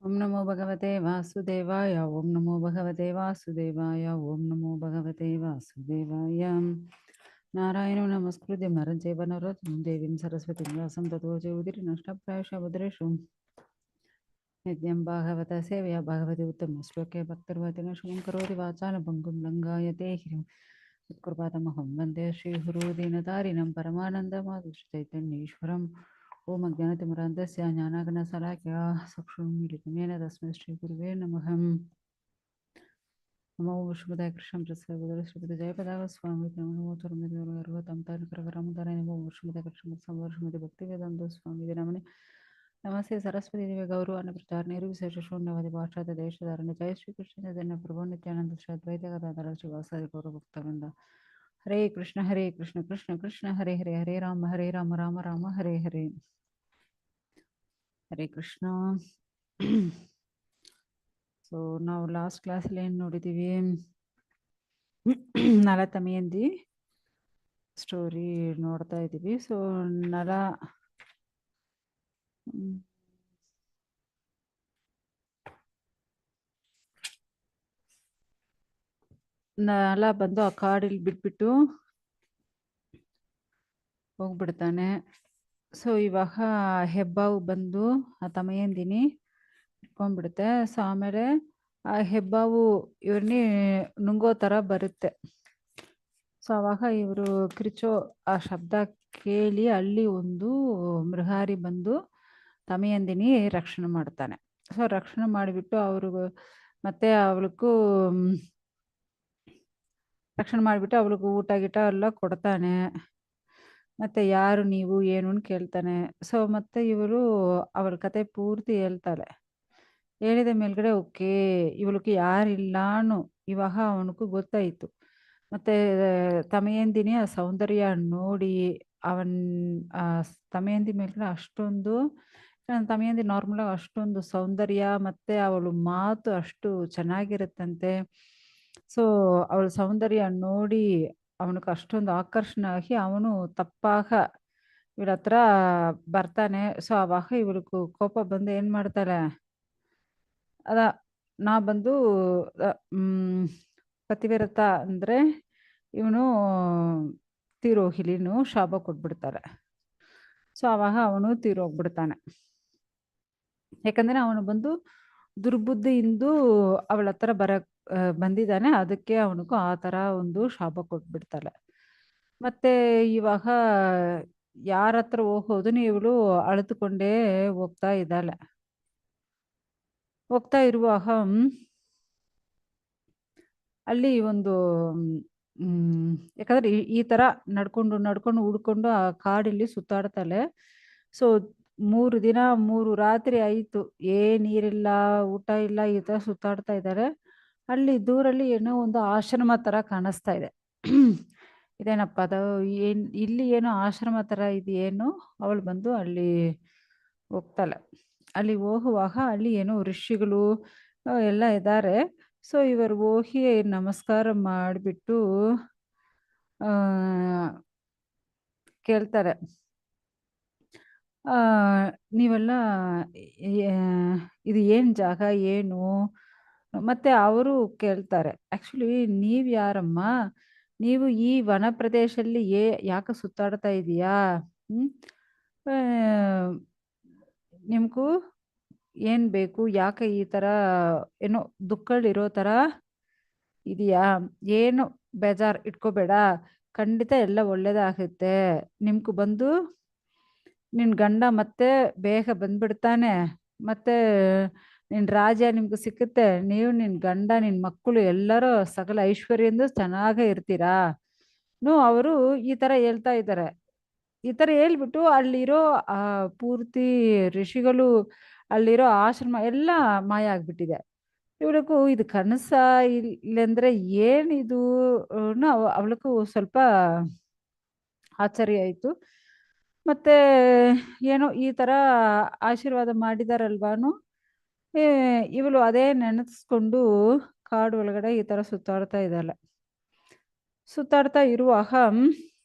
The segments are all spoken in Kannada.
ಓಂ ನಮೋ ಭಗವತೆ ವಾಸುದೇವಾಯ. ಓಂ ನಮೋ ಭಗವತೆ ವಾಸುದೇವಾಯ. ಓಂ ನಮೋ ಭಗವತೆ ವಾಸುದೇವಾಯ. ನಾರಾಯಣ ನಮಸ್ಕೃತ್ಯ ನರಂ ಚೈವ ನರೋತ್ತಮಂ ದೇವೀಂ ಸರಸ್ವತೀಂ ವ್ಯಾಸಂ ತತೋ ಜಯೌದಿರಿ ನಷ್ಟಪ್ರಾಯಶಃ ಭದ್ರೇಷು ನಿತ್ಯಂ ಭಾಗವತ ಸೇವೆಯ ಭಗವತಿ ಉತ್ತಮ ಶ್ಲೋಕೆ ಭಕ್ತಿರ್ವಚನ ಶುಭಂ ಕರೋತಿ ವಾಚಾಲ ಭಂಗುಂ ಲಂಘಾಯತೆ ಹಿರಿಂ ಯತ್ಕೃಪಾತಮಹಂ ವಂದೇ ಶ್ರೀಗುರು ದೀನತಾರಿಣಂ ಪರಮಾನಂದಮಾಧವ ಚೈತನ್ಯೇಶ್ವರಂ. ಓಂ ಅಜ್ಞಾನತಿಮಿರಾಂಧಸ್ಯ ಜ್ಞಾನಾಗ್ನಶಲಾಕಯ ಚಕ್ಷುರುನ್ಮಿಲಿತಮೇನ ತಸ್ಮೈ ಶ್ರೀಗುರುವೇ ನಮಃ. ನಮೋ ವಿಷ್ಣುಪದಾಯ ಕೃಷ್ಣಂ ಪ್ರಸಾದ ಶ್ರೀಪತಿ ಜಯಪದಾವ ಸ್ವಾಮಿ ನಮೋ ಅರುವತ್ತಂತಾನುಕರವರಮುದಾರ ನಮೋ ವಿಷ್ಣುಪದಾಯ ಕೃಷ್ಣ ಸಂವರ್ಷಮತಿ ಭಕ್ತಿ ವೇದಾಂತ ಸ್ವಾಮಿ ನಮನೆ ನಮಸ್ತೆ ಸರಸ್ವತಿ ದೇವಿ ಗೌರವಾನ ಪ್ರಚಾರ ನಿರ್ವಿಶೇಷ ಶೂನ್ಯವಾದಿ ಪಾಶ್ಚಾತ್ಯ ದೇಶಧಾರಣ ಜಯ ಶ್ರೀಕೃಷ್ಣ ಜನ ಪ್ರಭು ನಿತ್ಯಾನಂದ ಶ್ರೀ ಅದ್ವೈತ ಗದಾಧರ ಶ್ರೀವಾಸಾದಿ ಗೌರವ ಭಕ್ತವೃಂದ. ಹರೇ ಕೃಷ್ಣ ಕೃಷ್ಣ ಕೃಷ್ಣ ಹರೇ ಹರೇ ಹರೇ ರಾಮ ರಾಮ ರಾಮ ಹರೇ ಹರೇ. ಹರೇ ಕೃಷ್ಣ. ಸೊ ನಾವು ಲಾಸ್ಟ್ ಕ್ಲಾಸಲ್ಲಿ ಏನು ನೋಡಿದ್ದೀವಿ? ನಲ ತಮಿಯಂದಿ ಸ್ಟೋರಿ ನೋಡ್ತಾ ಇದ್ದೀವಿ. ಸೊ ನಲ ಬಂದು ಆ ಕಾಡಿಲ್ಲಿ ಬಿಟ್ಬಿಟ್ಟು ಹೋಗ್ಬಿಡ್ತಾನೆ. ಸೊ ಇವಾಗ ಹೆಬ್ಬಾವು ಬಂದು ಆ ತಮಯಂದಿನಿ ಇಟ್ಕೊಂಡ್ಬಿಡುತ್ತೆ. ಸೊ ಆಮೇಲೆ ಆ ಹೆಬ್ಬಾವು ಇವ್ರನ್ನೇ ನುಂಗೋ ಥರ ಬರುತ್ತೆ. ಸೊ ಅವಾಗ ಇವರು ಕಿರ್ಚೋ ಆ ಶಬ್ದ ಕೇಳಿ ಅಲ್ಲಿ ಒಂದು ಮೃಗಾರಿ ಬಂದು ತಮಯಂದಿನಿ ರಕ್ಷಣೆ ಮಾಡ್ತಾನೆ. ಸೊ ರಕ್ಷಣೆ ಮಾಡಿಬಿಟ್ಟು ಅವ್ರಿಗೂ ಮತ್ತೆ ಅವಳಿಗೂ ರಕ್ಷಣೆ ಮಾಡಿಬಿಟ್ಟು ಅವಳಿಗೂ ಊಟ ಗೀಟ ಎಲ್ಲ ಕೊಡ್ತಾನೆ. ಮತ್ತೆ ಯಾರು ನೀವು ಏನು ಅಂತ ಕೇಳ್ತಾನೆ. ಸೊ ಮತ್ತೆ ಇವರು ಅವಳ ಕತೆ ಪೂರ್ತಿ ಹೇಳ್ತಾಳೆ. ಹೇಳಿದ ಮೇಲ್ಗಡೆ ಓಕೆ ಇವಳಿಗೆ ಯಾರಿಲ್ಲಾನು ಇವಾಗ ಅವನಿಗೂ ಗೊತ್ತಾಯಿತು. ಮತ್ತೆ ತಮಯಂದಿನಿ ಆ ಸೌಂದರ್ಯ ನೋಡಿ ಅವನ್ ಆ ತಮಯಂದಿ ಮೇಲ್ಗಡೆ ಅಷ್ಟೊಂದು ತಮಯಂದಿ ನಾರ್ಮಲಾಗಿ ಅಷ್ಟೊಂದು ಸೌಂದರ್ಯ ಮತ್ತೆ ಅವಳು ಮಾತು ಅಷ್ಟು ಚೆನ್ನಾಗಿರುತ್ತಂತೆ. ಸೊ ಅವಳ ಸೌಂದರ್ಯ ನೋಡಿ ಅವನಿಗೆ ಅಷ್ಟೊಂದು ಆಕರ್ಷಣೆ ಆಗಿ ಅವನು ತಪ್ಪಾಗ ಇವಳ ಹತ್ರ ಬರ್ತಾನೆ. ಸೊ ಅವಾಗ ಇವಳಿಗೂ ಕೋಪ ಬಂದು ಏನ್ ಮಾಡ್ತಾಳೆ, ಅದ ನಾ ಬಂದು ಪತಿವ್ರತ ಅಂದ್ರೆ ಇವನು ತೀರೋಹಿಲಿನು ಶಾಪ ಕೊಟ್ಬಿಡ್ತಾರೆ. ಸೊ ಅವಾಗ ಅವನು ತೀರೋಗ್ಬಿಡ್ತಾನೆ. ಯಾಕಂದ್ರೆ ಅವನು ಬಂದು ದುರ್ಬುದ್ಧಿಯಿಂದ ಅವಳ ಹತ್ರ ಬಂದಿದ್ದಾನೆ. ಅದಕ್ಕೆ ಅವನಿಗೂ ಆ ಥರ ಒಂದು ಶಾಪ ಕೊಟ್ಬಿಡ್ತಾಳೆ. ಮತ್ತೆ ಇವಾಗ ಯಾರ ಹತ್ರ ಹೋಗೋದನ್ನು ಇವಳು ಅಳೆದುಕೊಂಡೇ ಹೋಗ್ತಾ ಇದ್ದಾಳೆ. ಹೋಗ್ತಾ ಇರುವಾಗ ಅಲ್ಲಿ ಒಂದು ಯಾಕಂದ್ರೆ ಈ ತರ ನಡ್ಕೊಂಡು ಹುಡ್ಕೊಂಡು ಆ ಕಾಡಲ್ಲಿ ಸುತ್ತಾಡ್ತಾಳೆ. ಸೊ 3 ದಿನ 3 ರಾತ್ರಿ ಆಯ್ತು. ನೀರಿಲ್ಲ, ಊಟ ಇಲ್ಲ, ಈ ತರ ಸುತ್ತಾಡ್ತಾ ಇದ್ದಾರೆ. ಅಲ್ಲಿ ದೂರಲ್ಲಿ ಏನೋ ಒಂದು ಆಶ್ರಮ ತರ ಕಾಣಿಸ್ತಾ ಇದೆ. ಇದೇನಪ್ಪ ಅದು ಇಲ್ಲಿ ಏನೋ ಆಶ್ರಮ ತರ ಇದೆಯೇನು. ಅವಳು ಬಂದು ಅಲ್ಲಿ ಹೋಗ್ತಾಳೆ. ಅಲ್ಲಿ ಹೋಗುವಾಗ ಅಲ್ಲಿ ಏನೋ ಋಷಿಗಳು ಎಲ್ಲ ಇದ್ದಾರೆ. ಸೊ ಇವರು ಹೋಗಿ ನಮಸ್ಕಾರ ಮಾಡಿಬಿಟ್ಟು ಕೇಳ್ತಾರೆ, ನೀವೆಲ್ಲ ಇದು ಏನು ಜಾಗ ಏನು? ಮತ್ತೆ ಅವರು ಕೇಳ್ತಾರೆ, ಆ್ಯಕ್ಚುಲಿ ನೀವು ಯಾರಮ್ಮ? ನೀವು ಈ ವನ ಪ್ರದೇಶದಲ್ಲಿ ಯಾಕೆ ಸುತ್ತಾಡ್ತಾ ಇದೀಯಾ? ನಿಮಗೂ ಏನು ಬೇಕು? ಯಾಕೆ ಈ ಥರ ಏನೋ ದುಃಖಗಳಿರೋ ಥರ ಇದೆಯಾ? ಏನು ಬೇಜಾರು ಇಟ್ಕೋಬೇಡ, ಖಂಡಿತ ಎಲ್ಲ ಒಳ್ಳೇದಾಗುತ್ತೆ. ನಿಮ್ಗೂ ಬಂದು ನಿನ್ನ ಗಂಡ ಮತ್ತೆ ಬೇಗ ಬಂದ್ಬಿಡ್ತಾನೆ. ಮತ್ತೆ ನಿನ್ನ ರಾಜ್ಯ ನಿಮ್ಗೆ ಸಿಕ್ಕುತ್ತೆ. ನೀವು ನಿನ್ನ ಗಂಡ ನಿನ್ನ ಮಕ್ಕಳು ಎಲ್ಲರೂ ಸಕಲ ಐಶ್ವರ್ಯದಿಂದ ಚೆನ್ನಾಗೇ ಇರ್ತೀರಾ. ಅವರು ಈ ಥರ ಹೇಳ್ತಾ ಇದ್ದಾರೆ. ಈ ಥರ ಹೇಳ್ಬಿಟ್ಟು ಅಲ್ಲಿರೋ ಪೂರ್ತಿ ಋಷಿಗಳು ಅಲ್ಲಿರೋ ಆಶ್ರಮ ಎಲ್ಲ ಮಾಯ ಆಗ್ಬಿಟ್ಟಿದೆ. ಇವಳಿಗೂ ಇದು ಕನಸ ಇಲ್ಲಂದ್ರೆ ಏನಿದು? ಅವಳಿಗೂ ಸ್ವಲ್ಪ ಆಶ್ಚರ್ಯ ಆಯಿತು. ಮತ್ತೆ ಏನೋ ಈ ಥರ ಆಶೀರ್ವಾದ ಮಾಡಿದಾರಲ್ವಾನು, ಇವಳು ಅದೇ ನೆನೆಸ್ಕೊಂಡು ಕಾಡು ಒಳಗಡೆ ಈ ಥರ ಸುತ್ತಾಡ್ತಾ ಇದ್ದಾಳೆ. ಸುತ್ತಾಡ್ತಾ ಇರುವಾಗ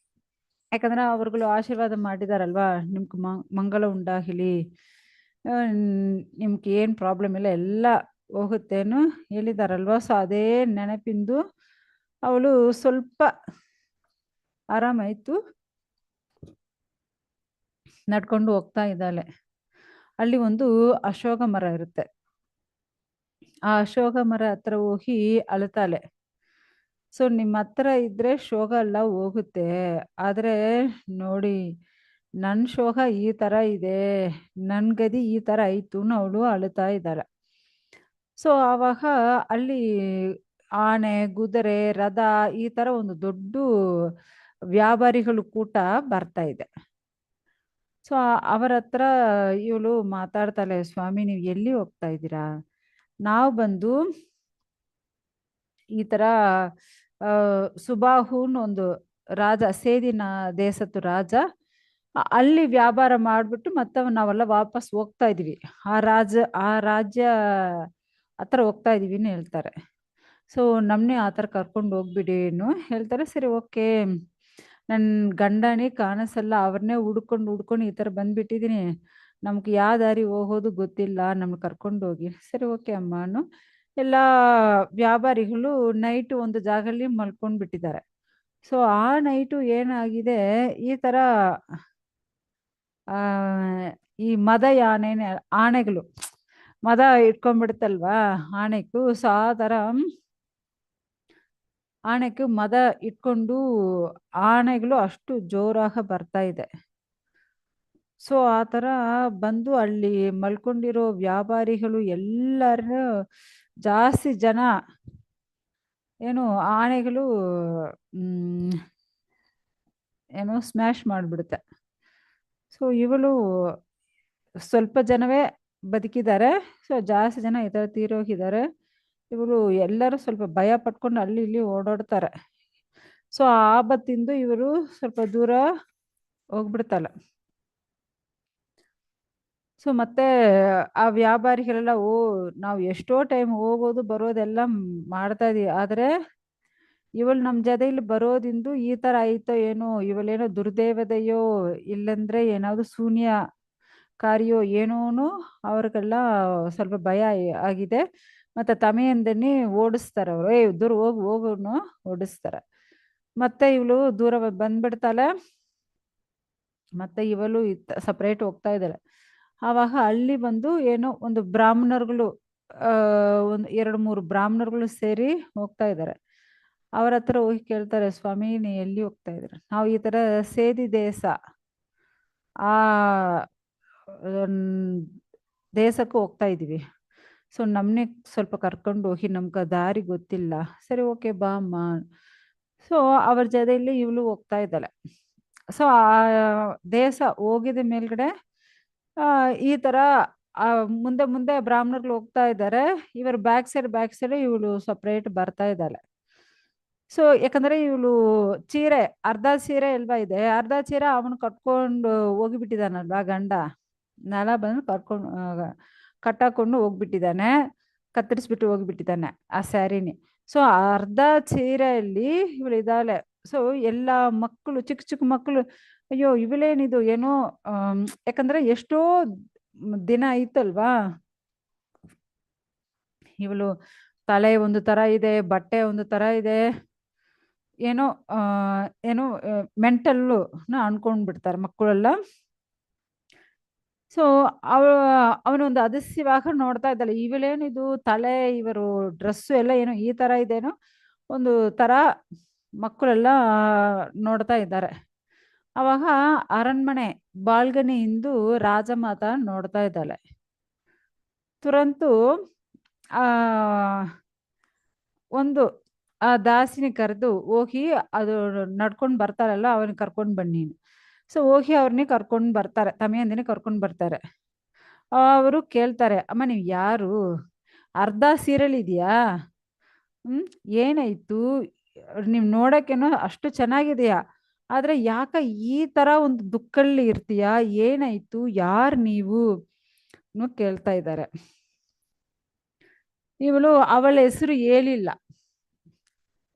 ಯಾಕಂದ್ರೆ ಅವ್ರುಗಳು ಆಶೀರ್ವಾದ ಮಾಡಿದಾರಲ್ವಾ, ನಿಮ್ಗೆ ಮಂಗಳ ಉಂಡಾಗಲಿ, ನಿಮ್ಗೆ ಏನು ಪ್ರಾಬ್ಲಮ್ ಇಲ್ಲ, ಎಲ್ಲ ಹೋಗುತ್ತೇನು ಹೇಳಿದಾರಲ್ವ. ಸೊ ಅದೇ ನೆನಪಿಂದು ಅವಳು ಸ್ವಲ್ಪ ಆರಾಮಾಯಿತು, ನಡ್ಕೊಂಡು ಹೋಗ್ತಾ ಇದ್ದಾಳೆ. ಅಲ್ಲಿ ಒಂದು ಅಶೋಕ ಮರ ಇರುತ್ತೆ. ಆ ಅಶೋಕ ಮರ ಹತ್ರ ಹೋಗಿ ಅಳ್ತಾಳೆ. ಸೊ ನಿಮ್ಮ ಹತ್ರ ಇದ್ರೆ ಶೋಕ ಎಲ್ಲ ಹೋಗುತ್ತೆ, ಆದರೆ ನೋಡಿ ನನ್ನ ಶೋಕ ಈ ಥರ ಇದೆ, ನನ್ನ ಗದಿ ಈ ಥರ ಆಯಿತು ಅವಳು ಅಳ್ತಾ ಇದ್ದಾಳೆ. ಸೊ ಆವಾಗ ಅಲ್ಲಿ ಆನೆ, ಕುದುರೆ, ರಥ, ಈ ಥರ ಒಂದು ದೊಡ್ಡ ವ್ಯಾಪಾರಿಗಳು ಕೂಟ ಬರ್ತಾ ಇದೆ. ಸೊ ಅವರ ಹತ್ರ ಇವಳು ಮಾತಾಡ್ತಾಳೆ, ಸ್ವಾಮಿ ನೀವು ಎಲ್ಲಿ ಹೋಗ್ತಾ ಇದ್ದೀರಾ? ನಾವು ಬಂದು ಈ ಥರ ಸುಬಾಹುನ್ ಒಂದು ರಾಜ, ಸೇದಿನ ದೇಶದ ರಾಜ, ಅಲ್ಲಿ ವ್ಯಾಪಾರ ಮಾಡಿಬಿಟ್ಟು ಮತ್ತೆ ನಾವೆಲ್ಲ ವಾಪಸ್ ಹೋಗ್ತಾ ಇದೀವಿ, ಆ ರಾಜ್ಯ ಹತ್ರ ಹೋಗ್ತಾ ಇದೀವಿ ಅಂತ ಹೇಳ್ತಾರೆ. ಸೊ ನಮ್ಮನ್ನೇ ಆ ಥರ ಕರ್ಕೊಂಡು ಹೋಗ್ಬಿಡಿ ಏನು ಹೇಳ್ತಾರೆ. ಸರಿ ಓಕೆ, ನನ್ನ ಗಂಡನೇ ಕಾಣಿಸಲ್ಲ, ಅವ್ರನ್ನೇ ಹುಡ್ಕೊಂಡು ಈ ಥರ ಬಂದ್ಬಿಟ್ಟಿದ್ದೀನಿ, ನಮ್ಗೆ ಯಾವ ದಾರಿ ಹೋಗೋದು ಗೊತ್ತಿಲ್ಲ, ನಮ್ಗೆ ಕರ್ಕೊಂಡು ಹೋಗಿ. ಸರಿ ಓಕೆ ಅಮ್ಮನು ಎಲ್ಲ ವ್ಯಾಪಾರಿಗಳು ನೈಟು ಒಂದು ಜಾಗದಲ್ಲಿ ಮಲ್ಕೊಂಡು ಬಿಟ್ಟಿದ್ದಾರೆ. ಸೊ ಆ ನೈಟು ಏನಾಗಿದೆ, ಈ ಥರ ಈ ಮದ ಆನೆಗಳು ಮದ ಇಟ್ಕೊಂಡ್ಬಿಡುತ್ತಲ್ವಾ ಆನೆಗೂ. ಸೊ ಆ ಥರ ಆನೆಗೂ ಮದ ಇಟ್ಕೊಂಡು ಆನೆಗಳು ಅಷ್ಟು ಜೋರಾಗಿ ಬರ್ತಾ ಇದೆ. ಸೊ ಆ ಥರ ಬಂದು ಅಲ್ಲಿ ಮಲ್ಕೊಂಡಿರೋ ವ್ಯಾಪಾರಿಗಳು ಎಲ್ಲರೂ ಜಾಸ್ತಿ ಜನ ಏನು ಆನೆಗಳು ಏನೋ ಸ್ಮ್ಯಾಶ್ ಮಾಡಿಬಿಡುತ್ತೆ. ಸೊ ಇವಳು ಸ್ವಲ್ಪ ಜನವೇ ಬದುಕಿದ್ದಾರೆ, ಸೊ ಜಾಸ್ತಿ ಜನ ಈ ಥರ ತೀರೋಗಿದ್ದಾರೆ. ಇವರು ಎಲ್ಲರೂ ಸ್ವಲ್ಪ ಭಯ ಪಟ್ಕೊಂಡು ಅಲ್ಲಿ ಇಲ್ಲಿ ಓಡಾಡ್ತಾರೆ. ಸೊ ಆ ಆಪತ್ತಿಂದು ಇವರು ಸ್ವಲ್ಪ ದೂರ ಹೋಗ್ಬಿಡ್ತಲ್ಲ. ಸೊ ಮತ್ತೆ ಆ ವ್ಯಾಪಾರಿಗಳೆಲ್ಲ ನಾವು ಎಷ್ಟೋ ಟೈಮ್ ಹೋಗೋದು ಬರೋದೆಲ್ಲ ಮಾಡ್ತಾ ಇದೀವಿ, ಆದರೆ ಇವಳು ನಮ್ಮ ಜೊತೆಯಲ್ಲಿ ಬರೋದಿಂದು ಈ ಥರ ಆಯ್ತೋ ಏನೋ, ಇವಳೇನೋ ದುರ್ದೇವತೆಯೋ ಇಲ್ಲಂದ್ರೆ ಏನಾದ್ರು ಶೂನ್ಯ ಕಾರ್ಯೋ ಏನೋನು ಅವ್ರಿಗೆಲ್ಲ ಸ್ವಲ್ಪ ಭಯ ಆಗಿದೆ. ಮತ್ತೆ ತಮೆಯಿಂದನೇ ಓಡಿಸ್ತಾರೆ ಅವರು, ದೂರ ಹೋಗೋನು ಓಡಿಸ್ತಾರೆ. ಮತ್ತೆ ಇವಳು ದೂರ ಬಂದ್ಬಿಡ್ತಾಳೆ, ಮತ್ತೆ ಇವಳು ಸಪ್ರೇಟ್ ಹೋಗ್ತಾ ಇದ್ದಾಳೆ. ಆವಾಗ ಅಲ್ಲಿ ಬಂದು ಏನೋ ಒಂದು ಬ್ರಾಹ್ಮಣರುಗಳು, ಒಂದು 2-3 ಬ್ರಾಹ್ಮಣರುಗಳು ಸೇರಿ ಹೋಗ್ತಾ ಇದ್ದಾರೆ. ಅವ್ರ ಹತ್ರ ಹೋಗಿ ಕೇಳ್ತಾರೆ, ಸ್ವಾಮಿ ನೀ ಎಲ್ಲಿ ಹೋಗ್ತಾ ಇದ್ದೀರ? ನಾವು ಈ ಥರ ಸೇದಿ ದೇಶ ಆ ದೇಶಕ್ಕೂ ಹೋಗ್ತಾ ಇದ್ದೀವಿ, ಸೊ ನಮ್ಮನ್ನೇ ಸ್ವಲ್ಪ ಕರ್ಕೊಂಡು ಹೋಗಿ, ನಮ್ಗೆ ದಾರಿ ಗೊತ್ತಿಲ್ಲ. ಸರಿ ಓಕೆ ಬಾ ಅಮ್ಮ. ಸೊ ಅವ್ರ ಜೊತೆಯಲ್ಲಿ ಇವಳು ಹೋಗ್ತಾ ಇದ್ದಾಳೆ. ಸೊ ಆ ದೇಶ ಹೋಗಿದ ಮೇಲ್ಗಡೆ ಈ ಥರ ಮುಂದೆ ಮುಂದೆ ಬ್ರಾಹ್ಮಣರುಗಳು ಹೋಗ್ತಾ ಇದ್ದಾರೆ, ಇವರು ಬ್ಯಾಕ್ ಸೈಡ್ ಇವಳು ಸಪ್ರೇಟ್ ಬರ್ತಾ ಇದ್ದಾಳೆ. ಸೊ ಯಾಕಂದ್ರೆ ಇವಳು ಸೀರೆ, ಅರ್ಧ ಸೀರೆ ಅಲ್ವಾ ಇದೆ, ಅರ್ಧ ಸೀರೆ ಅವನು ಕಟ್ಕೊಂಡು ಹೋಗಿಬಿಟ್ಟಿದಾನಲ್ವಾ ಗಂಡ, ನೆಲ ಬಂದು ಕಟ್ಟಾಕೊಂಡು ಹೋಗ್ಬಿಟ್ಟಿದ್ದಾನೆ, ಕತ್ತರಿಸ್ಬಿಟ್ಟು ಹೋಗ್ಬಿಟ್ಟಿದ್ದಾನೆ ಆ ಸ್ಯಾರಿನಿ. ಸೊ ಅರ್ಧ ಸೀರೆಯಲ್ಲಿ ಇವಳು ಇದ್ದಾಳೆ. ಸೊ ಎಲ್ಲ ಮಕ್ಕಳು, ಚಿಕ್ಕ ಚಿಕ್ಕ ಮಕ್ಕಳು, ಅಯ್ಯೋ ಇವಳೇನಿದು ಏನೋ, ಯಾಕಂದ್ರೆ ಎಷ್ಟೋ ದಿನ ಆಯ್ತಲ್ವಾ, ಇವಳು ತಲೆ ಒಂದು ತರ ಇದೆ, ಬಟ್ಟೆ ಒಂದು ತರ ಇದೆ, ಏನೋ ಏನೋ ಮೆಂಟಲ್ಲು ಅನ್ಕೊಂಡ್ಬಿಡ್ತಾರೆ ಮಕ್ಕಳೆಲ್ಲ. ಸೊ ಅವನೊಂದು ಅದಸ್ಯವಾಗ ನೋಡ್ತಾ ಇದ್ದಾಳೆ, ಇವಳೇನಿದು ತಲೆ, ಇವರು ಡ್ರೆಸ್ಸು ಎಲ್ಲ ಏನೋ ಈ ತರ ಇದೇನೋ ಒಂದು ತರ ಮಕ್ಕಳೆಲ್ಲ ನೋಡ್ತಾ ಇದ್ದಾರೆ. ಅವಾಗ ಅರಣ್ಮನೆ ಬಾಲ್ಗನಿಯಿಂದ ರಾಜಮಾತ ನೋಡ್ತಾ ಇದ್ದಾಳೆ. ತುರಂತು ಆ ಒಂದು ಆ ದಾಸಿನಿ ಕರೆದು ಹೋಗಿ, ಅದು ನಡ್ಕೊಂಡು ಬರ್ತಾರಲ್ಲ ಅವನಿಗೆ ಕರ್ಕೊಂಡು ಬನ್ನಿ. ಸೊ ಹೋಗಿ ಅವ್ರನ್ನೇ ಕರ್ಕೊಂಡು ಬರ್ತಾರೆ, ತಮೆಯಂದಿನೇ ಕರ್ಕೊಂಡು ಬರ್ತಾರೆ. ಅವರು ಕೇಳ್ತಾರೆ, ಅಮ್ಮ ನೀವು ಯಾರು? ಅರ್ಧ ಸೀರೆಲ್ ಇದೆಯಾ? ಏನಾಯ್ತು? ನೀವು ನೋಡೋಕ್ಕೇನೋ ಅಷ್ಟು ಚೆನ್ನಾಗಿದೆಯಾ, ಆದ್ರೆ ಯಾಕ ಈ ತರ ಒಂದು ದುಃಖಲ್ಲಿ ಇರ್ತೀಯಾ? ಏನಾಯ್ತು? ಯಾರು ನೀವು ಕೇಳ್ತಾ ಇದ್ದಾರೆ. ಇವಳು ಅವಳ ಹೆಸರು ಹೇಳಿಲ್ಲ,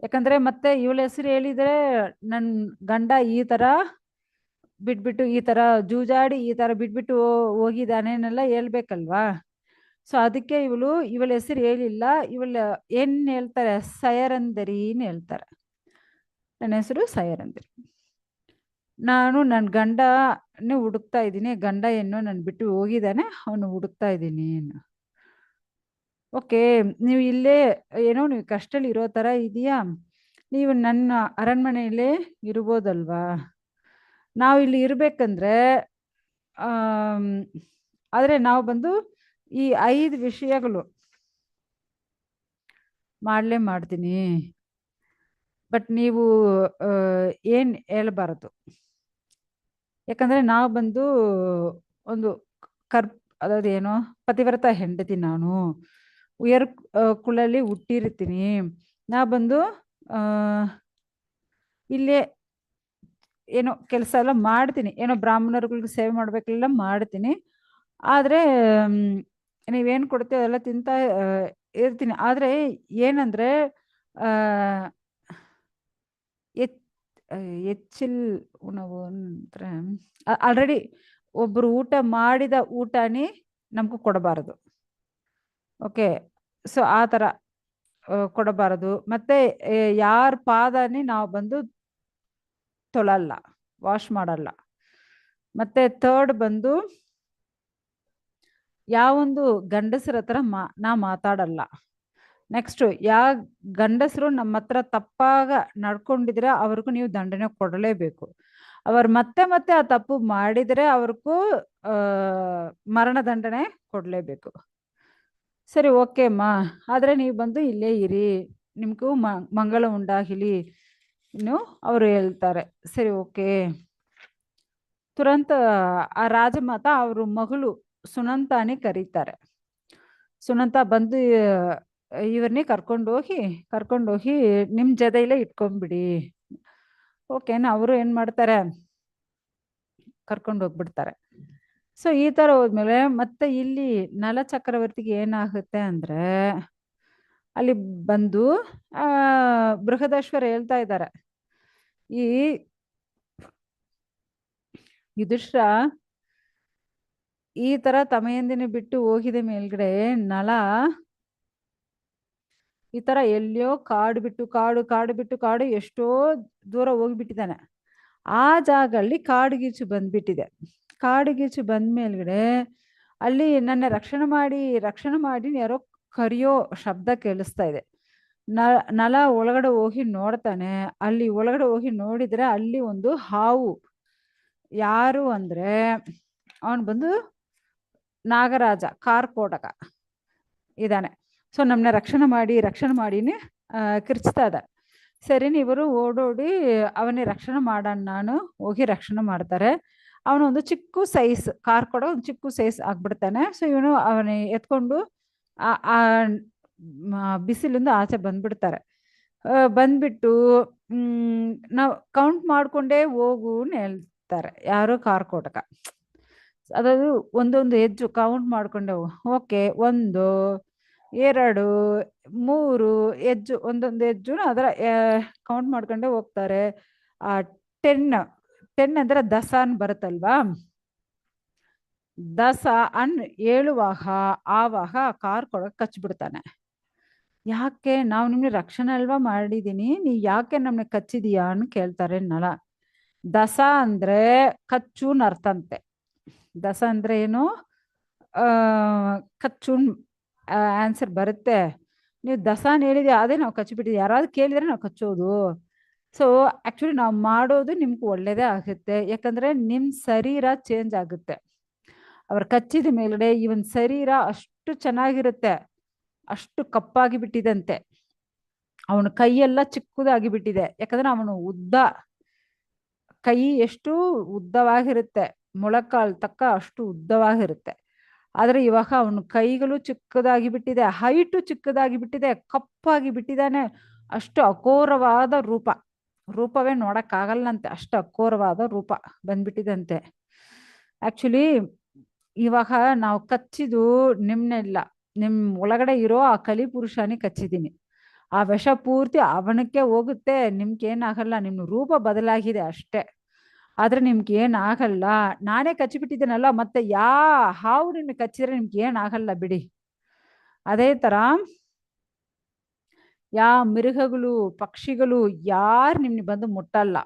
ಯಾಕಂದ್ರೆ ಮತ್ತೆ ಇವಳ ಹೆಸರು ಹೇಳಿದ್ರೆ ನನ್ನ ಗಂಡ ಈ ತರ ಬಿಟ್ಬಿಟ್ಟು ಈ ತರ ಜೂಜಾಡಿ ಈ ತರ ಬಿಟ್ಬಿಟ್ಟು ಹೋಗಿದ್ದಾನೇನೆಲ್ಲ ಹೇಳ್ಬೇಕಲ್ವಾ. ಸೊ ಅದಕ್ಕೆ ಇವಳ ಹೆಸರು ಹೇಳಿಲ್ಲ. ಇವಳ ಏನ್ ಹೇಳ್ತಾರೆ, ಸಯರಂದರಿன்னு ಹೇಳ್ತಾರೆ. ನನ್ನ ಹೆಸರು ಸಯರಂದರಿ. ನಾನು ನನ್ನ ಗಂಡನೇ ಹುಡುಕ್ತಾ ಇದ್ದೀನಿ. ಗಂಡ ಏನೋ ನನ್ನ ಬಿಟ್ಟು ಹೋಗಿದ್ದಾನೆ, ಅವನು ಹುಡುಕ್ತಾ ಇದ್ದೀನಿ. ಓಕೆ, ನೀವು ಇಲ್ಲೇ ಏನೋ ನೀವು ಕಷ್ಟದಲ್ಲಿ ಇರೋ ತರ ಇದೆಯಾ, ನೀವು ನನ್ನ ಅರಣ್ಮನೆಯಲ್ಲೇ ಇರ್ಬೋದಲ್ವಾ. ನಾವು ಇಲ್ಲಿ ಇರ್ಬೇಕಂದ್ರೆ ಆದ್ರೆ ನಾವು ಬಂದು ಈ 5 ವಿಷಯಗಳು ಮಾಡ್ತೀನಿ. ಬಟ್ ನೀವು ಏನ್ ಹೇಳ್ಬಾರದು. ಯಾಕಂದ್ರೆ ನಾವು ಬಂದು ಒಂದು ಅದಾவது ಏನೋ ಪತಿವ್ರತ ಹೆಂಡತಿ. ನಾನು ಉಯರ್ ಕುಲಲ್ಲಿ ಹುಟ್ಟಿರ್ತೀನಿ. ನಾ ಬಂದು ಇಲ್ಲೇ ಏನೋ ಕೆಲಸ ಎಲ್ಲ ಮಾಡ್ತೀನಿ, ಏನೋ ಬ್ರಾಹ್ಮಣರುಗಳಿಗೆ ಸೇವೆ ಮಾಡ್ಬೇಕೆಲ್ಲ ಮಾಡ್ತೀನಿ. ಆದ್ರೆ ನೀವೇನು ಕೊಡ್ತೀವಿ ಅದೆಲ್ಲ ತಿಂತ ಇರ್ತೀನಿ. ಆದ್ರೆ ಏನಂದ್ರೆ ಹೆಚ್ಚಿಲ್ ಉಣವು ಅಂದ್ರೆ ಆಲ್ರೆಡಿ ಒಬ್ರು ಊಟ ಮಾಡಿದ ಊಟನೇ ನಮ್ಗೆ ಕೊಡಬಾರದು. ಓಕೆ, ಸೊ ಆ ಥರ ಕೊಡಬಾರದು. ಮತ್ತೆ ಯಾರ ಪಾದನೇ ನಾವು ಬಂದು ತೊಳಲ್ಲ, ವಾಶ್ ಮಾಡಲ್ಲ. ಮತ್ತೆ ಥರ್ಡ್ ಬಂದು ಯಾವೊಂದು ಗಂಡಸರ ಹತ್ರ ನಾ ಮಾತಾಡಲ್ಲ. ನೆಕ್ಸ್ಟ್ ಗಂಡಸರು ನಮ್ಮ ಹತ್ರ ತಪ್ಪಾಗ ನಡ್ಕೊಂಡಿದ್ರೆ ಅವ್ರಿಗೂ ನೀವು ದಂಡನೆ ಕೊಡಲೇಬೇಕು. ಅವರು ಮತ್ತೆ ಮತ್ತೆ ಆ ತಪ್ಪು ಮಾಡಿದರೆ ಅವ್ರಿಗೂ ಮರಣ ದಂಡನೆ ಕೊಡಲೇಬೇಕು. ಸರಿ, ಓಕೆ ಅಮ್ಮ, ಆದ್ರೆ ನೀವು ಬಂದು ಇಲ್ಲೇ ಇರಿ, ನಿಮ್ಗೂ ಮಂಗಳ ಉಂಡಾಗಿಲಿ ಇನ್ನು ಅವರು ಹೇಳ್ತಾರೆ. ಸರಿ, ಓಕೆ. ತುರಂತ ಆ ರಾಜಮಾತ ಅವರು ಮಗಳು ಸುನಂತಾನೇ ಕರೀತಾರೆ. ಸುನಂತ ಬಂದು ಇವ್ರನ್ನೇ ಕರ್ಕೊಂಡೋಗಿ ನಿಮ್ ಜೊತೆಯಲ್ಲೇ ಇಟ್ಕೊಂಡ್ಬಿಡಿ. ಓಕೆನಾ. ಅವರು ಏನ್ ಮಾಡ್ತಾರೆ, ಕರ್ಕೊಂಡು ಹೋಗ್ಬಿಡ್ತಾರೆ. ಸೊ ಈ ತರ ಹೋದ್ಮೇಲೆ ಮತ್ತೆ ಇಲ್ಲಿ ನಲ ಚಕ್ರವರ್ತಿಗೆ ಏನಾಗುತ್ತೆ ಅಂದ್ರೆ, ಅಲ್ಲಿ ಬಂದು ಬೃಹದೇಶ್ವರ ಹೇಳ್ತಾ ಇದ್ದಾರೆ, ಈ ಯುಧಿಷ್ಠಿರ ಈ ತರ ತಮೆಯಂದಿನ ಬಿಟ್ಟು ಹೋಗಿದ ಮೇಲ್ಗಡೆ ನಲ ಈ ತರ ಎಲ್ಲಿಯೋ ಕಾಡು ಎಷ್ಟೋ ದೂರ ಹೋಗ್ಬಿಟ್ಟಿದ್ದಾನೆ. ಆ ಜಾಗದಲ್ಲಿ ಕಾಡುಗೀಚು ಬಂದ್ಬಿಟ್ಟಿದೆ. ಕಾಡುಗೀಚು ಬಂದ ಮೇಲ್ಗಡೆ ಅಲ್ಲಿ ನನ್ನ ರಕ್ಷಣೆ ಮಾಡಿ ಯಾರೋ ಕರಿಯೋ ಶಬ್ದ ಕೇಳಿಸ್ತಾ ಇದೆ. ನಲ ಒಳಗಡೆ ಹೋಗಿ ನೋಡ್ತಾನೆ. ಅಲ್ಲಿ ಒಳಗಡೆ ಹೋಗಿ ನೋಡಿದ್ರೆ ಅಲ್ಲಿ ಒಂದು ಹಾವು. ಯಾರು ಅಂದ್ರೆ ಅವನು ಬಂದು ನಾಗರಾಜ ಕಾರ್ಕೋಟಕ ಇದ್ದಾನೆ. ಸೊ ನಮ್ಮನ್ನ ರಕ್ಷಣೆ ಮಾಡಿನೇ ಕಿರ್ಚ್ತಾ ಇದ್ದ. ಸರಿ, ಇವರು ಓಡೋಡಿ ಅವನೇ ರಕ್ಷಣೆ ಮಾಡೋಣ, ನಾನು ಹೋಗಿ ರಕ್ಷಣೆ ಮಾಡ್ತಾರೆ. ಅವನೊಂದು ಚಿಕ್ಕ ಸೈಜ್ ಕಾರ್ಕೋಟ ಒಂದು ಚಿಕ್ಕ ಸೈಜ್ ಆಗ್ಬಿಡ್ತಾನೆ. ಸೊ ಇವನು ಅವನೇ ಎತ್ಕೊಂಡು ಆ ಬಿಸಿಲಿಂದ ಆಚೆ ಬಂದ್ಬಿಡ್ತಾರೆ. ಬಂದ್ಬಿಟ್ಟು ನಾವು ಕೌಂಟ್ ಮಾಡ್ಕೊಂಡೇ ಹೋಗು ಹೇಳ್ತಾರೆ ಯಾರು ಕಾರ್ಕೋಟಕ. ಅದಾದ್ರು ಒಂದೊಂದು ಹೆಜ್ಜು ಕೌಂಟ್ ಮಾಡ್ಕೊಂಡೆ ಓಕೆ 1 2 3 ಹೆಜ್ಜು, ಒಂದೊಂದು ಹೆಜ್ಜು ಅದರ ಕೌಂಟ್ ಮಾಡ್ಕೊಂಡೆ ಹೋಗ್ತಾರೆ. 10 ಅಂದ್ರೆ ದಸಾನ್ ಬರುತ್ತಲ್ವಾ, ದಸ ಹೇಳುವಾಗ ಆವಾಗ ಕಾರ್ ಕೊಡಕ್ ಕಚ್ಬಿಡ್ತಾನೆ. ಯಾಕೆ, ನಾವು ನಿಮ್ಗೆ ರಕ್ಷಣೆ ಅಲ್ವಾ ಮಾಡಿದೀನಿ, ನೀ ಯಾಕೆ ನಮ್ಗೆ ಕಚ್ಚಿದೀಯಾ ಅಂತ ಕೇಳ್ತಾರೆ ನಲ. ದಸ ಅಂದ್ರೆ ಕಚ್ಚುನ್ ಅರ್ಥಂತೆ. ದಸ ಅಂದ್ರೆ ಏನು, ಕಚ್ಚುನ್ ಆನ್ಸರ್ ಬರುತ್ತೆ. ನೀವು ದಸಾನ್ ಹೇಳಿದೆ ಅದೇ ನಾವು ಕಚ್ಚಿಬಿಟ್ಟಿದ್ವಿ, ಯಾರಾದ್ರೂ ಕೇಳಿದ್ರೆ ನಾವು ಕಚ್ಚೋದು. ಸೊ ಆಕ್ಚುಲಿ ನಾವು ಮಾಡೋದು ನಿಮ್ಗೆ ಒಳ್ಳೇದೇ ಆಗುತ್ತೆ. ಯಾಕಂದ್ರೆ ನಿಮ್ ಶರೀರ ಚೇಂಜ್ ಆಗುತ್ತೆ. ಅವ್ರ ಕಚ್ಚಿದ ಮೇಲ್ಗಡೆ ಇವನ್ ಶರೀರ ಅಷ್ಟು ಚೆನ್ನಾಗಿರುತ್ತೆ, ಅಷ್ಟು ಕಪ್ಪಾಗಿ ಬಿಟ್ಟಿದಂತೆ. ಅವನ ಕೈಯೆಲ್ಲ ಚಿಕ್ಕದಾಗಿ ಬಿಟ್ಟಿದೆ. ಯಾಕಂದ್ರೆ ಅವನು ಕೈ ಎಷ್ಟು ಉದ್ದವಾಗಿರುತ್ತೆ, ಮೊಳಕಾಲ್ ತಕ್ಕ ಅಷ್ಟು ಉದ್ದವಾಗಿರುತ್ತೆ. ಆದ್ರೆ ಇವಾಗ ಅವನ ಕೈಗಳು ಚಿಕ್ಕದಾಗಿ ಬಿಟ್ಟಿದೆ, ಹೈಟು ಚಿಕ್ಕದಾಗಿ ಬಿಟ್ಟಿದೆ, ಕಪ್ಪಾಗಿ ಬಿಟ್ಟಿದ್ದಾನೆ. ಅಷ್ಟು ಅಘೋರವಾದ ರೂಪವೇ ನೋಡಕ್ಕಾಗಲ್ಲಂತೆ, ಅಷ್ಟು ಅಘೋರವಾದ ರೂಪ ಬಂದ್ಬಿಟ್ಟಿದಂತೆ. ಆಕ್ಚುಲಿ ಇವಾಗ ನಾವು ಕಚ್ಚಿದು ನಿಮ್ನೆಲ್ಲ, ನಿಮ್ ಒಳಗಡೆ ಇರೋ ಆ ಕಲಿಪುರುಷನೇ ಕಚ್ಚಿದೀನಿ. ಆ ವಿಷ ಪೂರ್ತಿ ಅವನಕ್ಕೆ ಹೋಗುತ್ತೆ, ನಿಮ್ಗೇನಾಗಲ್ಲ, ನಿಮ್ ರೂಪ ಬದಲಾಗಿದೆ ಅಷ್ಟೇ. ಆದ್ರೆ ನಿಮ್ಗೆ ಏನಾಗಲ್ಲ. ನಾನೇ ಕಚ್ಚಿಬಿಟ್ಟಿದ್ದೀನಲ್ಲ, ಮತ್ತೆ ಹಾವು ನಿಮ್ಗೆ ಕಚ್ಚಿದ್ರೆ ನಿಮ್ಗೆ ಏನಾಗಲ್ಲ ಬಿಡಿ. ಅದೇ ತರ ಮಿರುಗಗಳು, ಪಕ್ಷಿಗಳು ಯಾರು ನಿಮ್ಗೆ ಬಂದು ಮುಟ್ಟಲ್ಲ.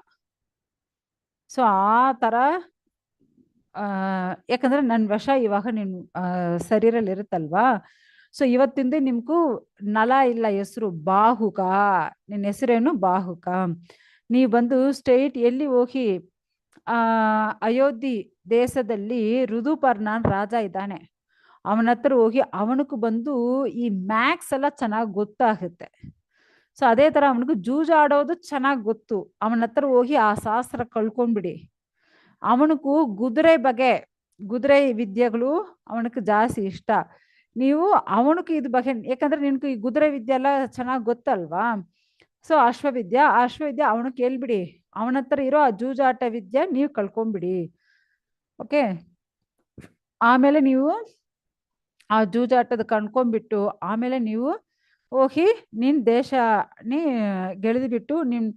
ಸೊ ಆ ತರ ಯಾಕಂದ್ರೆ ನನ್ನ ವಶ ಇವಾಗ ನಿನ್ ಶರೀರಲ್ಲಿ ಇರುತ್ತಲ್ವಾ. ಸೊ ಇವತ್ತಿಂದ ನಿಮ್ಗೂ ನಲ ಇಲ್ಲ, ಹೆಸರು ಬಾಹುಕ. ನಿನ್ನ ಹೆಸರೇನು ಬಾಹುಕ. ನೀವು ಬಂದು ಸ್ಟೇಟ್ ಎಲ್ಲಿ ಹೋಗಿ ಅಯೋಧ್ಯೆ ದೇಶದಲ್ಲಿ ಋತುಪರ್ಣನ್ ರಾಜ ಇದ್ದಾನೆ, ಅವನ ಹತ್ರ ಹೋಗಿ ಅವನಿಗೂ ಬಂದು ಈ ಮ್ಯಾಕ್ಸ್ ಎಲ್ಲ ಚೆನ್ನಾಗಿ ಗೊತ್ತಾಗುತ್ತೆ. ಸೊ ಅದೇ ತರ ಅವನಿಗೂ ಜೂಜಾಡೋದು ಚೆನ್ನಾಗಿ ಗೊತ್ತು. ಅವನ ಹತ್ರ ಹೋಗಿ ಆ ಶಾಸ್ತ್ರ ಕಳ್ಕೊಂಡ್ಬಿಡಿ. ಅವನಿಗೂ ಕುದುರೆ ವಿದ್ಯೆಗಳು ಅವನಿಗೆ ಜಾಸ್ತಿ ಇಷ್ಟ. ನೀವು ಅವನಿಗೆ ಇದು ಬಗ್ಗೆ, ಯಾಕಂದ್ರೆ ನಿನ್ಗೂ ಈ ಕುದುರೆ ವಿದ್ಯೆ ಎಲ್ಲ ಚೆನ್ನಾಗಿ ಗೊತ್ತಲ್ವಾ. ಸೊ ಅಶ್ವವಿದ್ಯೆ ಅವನು ಕೇಳ್ಬಿಡಿ. ಅವನ ಹತ್ರ ಇರೋ ಆ ಜೂಜಾಟ ವಿದ್ಯೆ ನೀವು ಕಳ್ಕೊಂಬಿಡಿ. ಓಕೆ, ಆಮೇಲೆ ನೀವು ಆ ಜೂಜಾಟದ ಕಣ್ಕೊಂಡ್ಬಿಟ್ಟು ಆಮೇಲೆ ನೀವು ಹೋಗಿ ನಿನ್ ದೇಶ ಗೆಳೆದು ಬಿಟ್ಟು ನಿಮ್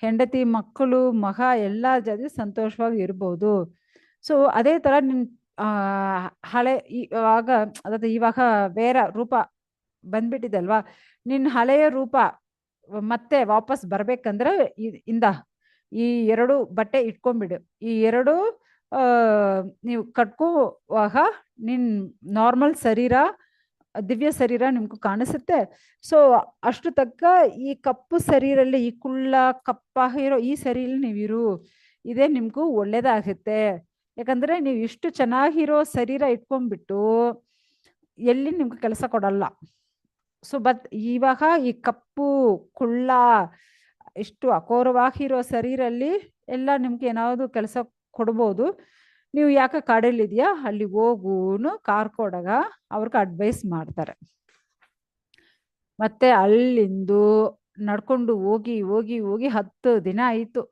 ಹೆಂಡತಿ ಮಕ್ಕಳು ಮಗ ಎಲ್ಲ ಜೊತೆ ಸಂತೋಷವಾಗಿ ಇರ್ಬೋದು. ಸೊ ಅದೇ ತರ ನಿನ್ ಹಳೆ ಇವಾಗ ಬೇರೆ ರೂಪ ಬಂದ್ಬಿಟ್ಟಿದೆ ನಿನ್ ಹಳೆಯ ರೂಪ ಮತ್ತೆ ವಾಪಸ್ ಬರ್ಬೇಕಂದ್ರೆ ಈ ಎರಡು ಬಟ್ಟೆ ಇಟ್ಕೊಂಡ್ಬಿಡು. ಈ ಎರಡು ನೀವು ಕಟ್ಕೋವಾಗ ನಿನ್ ನಾರ್ಮಲ್ ಶರೀರ, ದಿವ್ಯ ಶರೀರ ನಿಮ್ಗೂ ಕಾಣಿಸುತ್ತೆ. ಸೊ ಅಷ್ಟು ತಕ್ಕ ಈ ಕಪ್ಪು ಶರೀರಲ್ಲಿ, ಈ ಕಪ್ಪಾಗಿರೋ ಈ ಶರೀರಲ್ಲಿ ನೀವಿರು, ಇದೇ ನಿಮ್ಗೂ ಒಳ್ಳೇದಾಗುತ್ತೆ. ಯಾಕಂದ್ರೆ ನೀವು ಇಷ್ಟು ಚೆನ್ನಾಗಿರೋ ಶರೀರ ಇಟ್ಕೊಂಡ್ಬಿಟ್ಟು ಎಲ್ಲಿ ನಿಮ್ಗೆ ಕೆಲಸ ಕೊಡಲ್ಲ. ಸೊ ಇವಾಗ ಈ ಕಪ್ಪು ಇಷ್ಟು ಅಕೋರವಾಗಿರೋ ಶರೀರಲ್ಲಿ ಎಲ್ಲ ನಿಮ್ಗೆ ಏನಾದ್ರು ಕೆಲಸ ಕೊಡ್ಬೋದು. ನೀವು ಯಾಕೆ ಕಾಡಲ್ಲಿದ್ಯಾ ಅಲ್ಲಿ ಹೋಗೂನು ಕಾರ್ಕೊಡಗ ಅವ್ರಿಗೆ ಅಡ್ವೈಸ್ ಮಾಡ್ತಾರೆ. ಮತ್ತೆ ಅಲ್ಲಿಂದು ನಡ್ಕೊಂಡು ಹೋಗಿ 10 ದಿನ ಆಯಿತು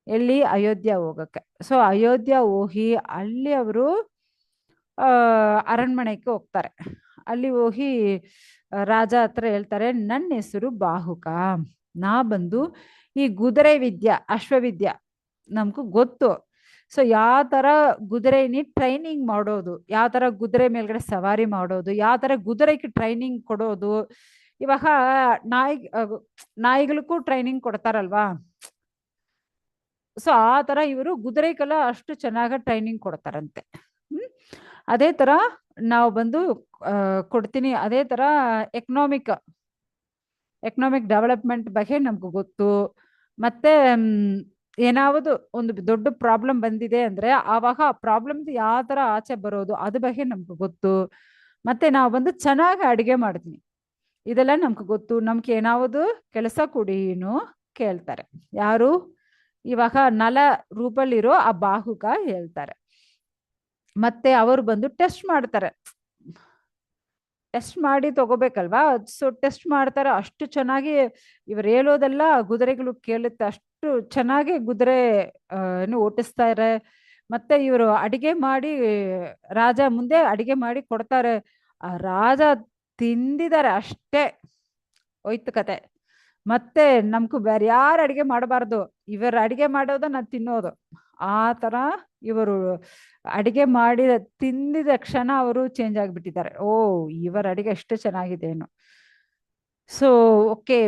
ಎಲ್ಲಿ ಅಯೋಧ್ಯ ಹೋಗಕ್ಕೆ. ಸೊ ಅಯೋಧ್ಯ ಹೋಗಿ ಅಲ್ಲಿ ಅವರು ಅರಣ್ಮನೆಗೆ ಹೋಗ್ತಾರೆ. ಅಲ್ಲಿ ಹೋಗಿ ರಾಜ ಹತ್ರ ಹೇಳ್ತಾರೆ, ನನ್ನ ಹೆಸರು ಬಾಹುಕ, ನಾ ಬಂದು ಈ ಕುದುರೆ ವಿದ್ಯೆ ಅಶ್ವವಿದ್ಯೆ ನಮ್ಗೂ ಗೊತ್ತು. ಸೊ ಯಾವ ತರ ಕುದುರೆನಿ ಟ್ರೈನಿಂಗ್ ಮಾಡೋದು, ಯಾವ ತರ ಕುದುರೆ ಮೇಲ್ಗಡೆ ಸವಾರಿ ಮಾಡೋದು, ಯಾವ ತರ ಕುದುರೆಗೆ ಟ್ರೈನಿಂಗ್ ಕೊಡೋದು. ಇವಾಗ ನಾಯಿಗಳಿಗೂ ಟ್ರೈನಿಂಗ್ ಕೊಡ್ತಾರಲ್ವಾ. ಸೊ ಆ ತರ ಇವರು ಕುದುರೆಗೆಲ್ಲ ಅಷ್ಟು ಚೆನ್ನಾಗಿ ಟ್ರೈನಿಂಗ್ ಕೊಡ್ತಾರಂತೆ. ಅದೇ ತರ ನಾವು ಬಂದು ಕೊಡ್ತೀನಿ. ಅದೇ ತರ ಎಕನಾಮಿಕ್ ಡೆವಲಪ್ಮೆಂಟ್ ಬಗ್ಗೆ ನಮ್ಗೆ ಗೊತ್ತು. ಮತ್ತೆ ಏನಾவது ಒಂದು ದೊಡ್ಡ ಪ್ರಾಬ್ಲಮ್ ಬಂದಿದೆ ಅಂದ್ರೆ ಆವಾಗ ಆ ಪ್ರಾಬ್ಲಮ್ ಯಾವ ತರ ಆಚೆ ಬರೋದು ಅದ್ರ ಬಗ್ಗೆ ನಮ್ಗೆ ಗೊತ್ತು. ಮತ್ತೆ ನಾವು ಬಂದು ಚೆನ್ನಾಗಿ ಅಡಿಗೆ ಮಾಡ್ತೀನಿ, ಇದೆಲ್ಲ ನಮ್ಗೆ ಗೊತ್ತು. ನಮ್ಗೆ ಏನಾವುದು ಕೆಲಸ ಕೊಡಿನು ಕೇಳ್ತಾರೆ. ಯಾರು ಇವಾಗ ನಲ ರೂಪಲ್ಲಿರೋ ಆ ಬಾಹುಕ ಹೇಳ್ತಾರೆ. ಮತ್ತೆ ಅವರು ಬಂದು ಟೆಸ್ಟ್ ಮಾಡ್ತಾರೆ, ಟೆಸ್ಟ್ ಮಾಡಿ ತಗೋಬೇಕಲ್ವಾ. ಸೊ ಟೆಸ್ಟ್ ಮಾಡ್ತಾರೆ. ಅಷ್ಟು ಚೆನ್ನಾಗಿ ಇವರು ಹೇಳೋದೆಲ್ಲ ಕುದುರೆಗಳು ಕೇಳುತ್ತೆ, ಅಷ್ಟು ಚೆನ್ನಾಗಿ ಕುದುರೆ ಓಟಿಸ್ತಾರೆ. ಮತ್ತೆ ಇವರು ಅಡಿಗೆ ಮಾಡಿ ರಾಜ ಮುಂದೆ ಅಡಿಗೆ ಮಾಡಿ ಕೊಡ್ತಾರೆ. ಆ ರಾಜ ತಿಂದಿದ್ದಾರೆ ಅಷ್ಟೇ, ಹೋಯ್ತು ಕತೆ. ಮತ್ತೆ ನಮ್ಗೂ ಬೇರೆ ಯಾರು ಅಡಿಗೆ ಮಾಡಬಾರ್ದು, ಇವರು ಅಡಿಗೆ ಮಾಡೋದು ನಾನು ತಿನ್ನೋದು. ಆ ತರ ಇವರು ಅಡಿಗೆ ಮಾಡಿದ ತಿಂದಿದ ಕ್ಷಣ ಅವರು ಚೇಂಜ್ ಆಗಿಬಿಟ್ಟಿದ್ದಾರೆ. ಓ, ಇವರ ಅಡಿಗೆ ಎಷ್ಟು ಚೆನ್ನಾಗಿದೆ ಏನು. ಸೊ ಓಕೆ,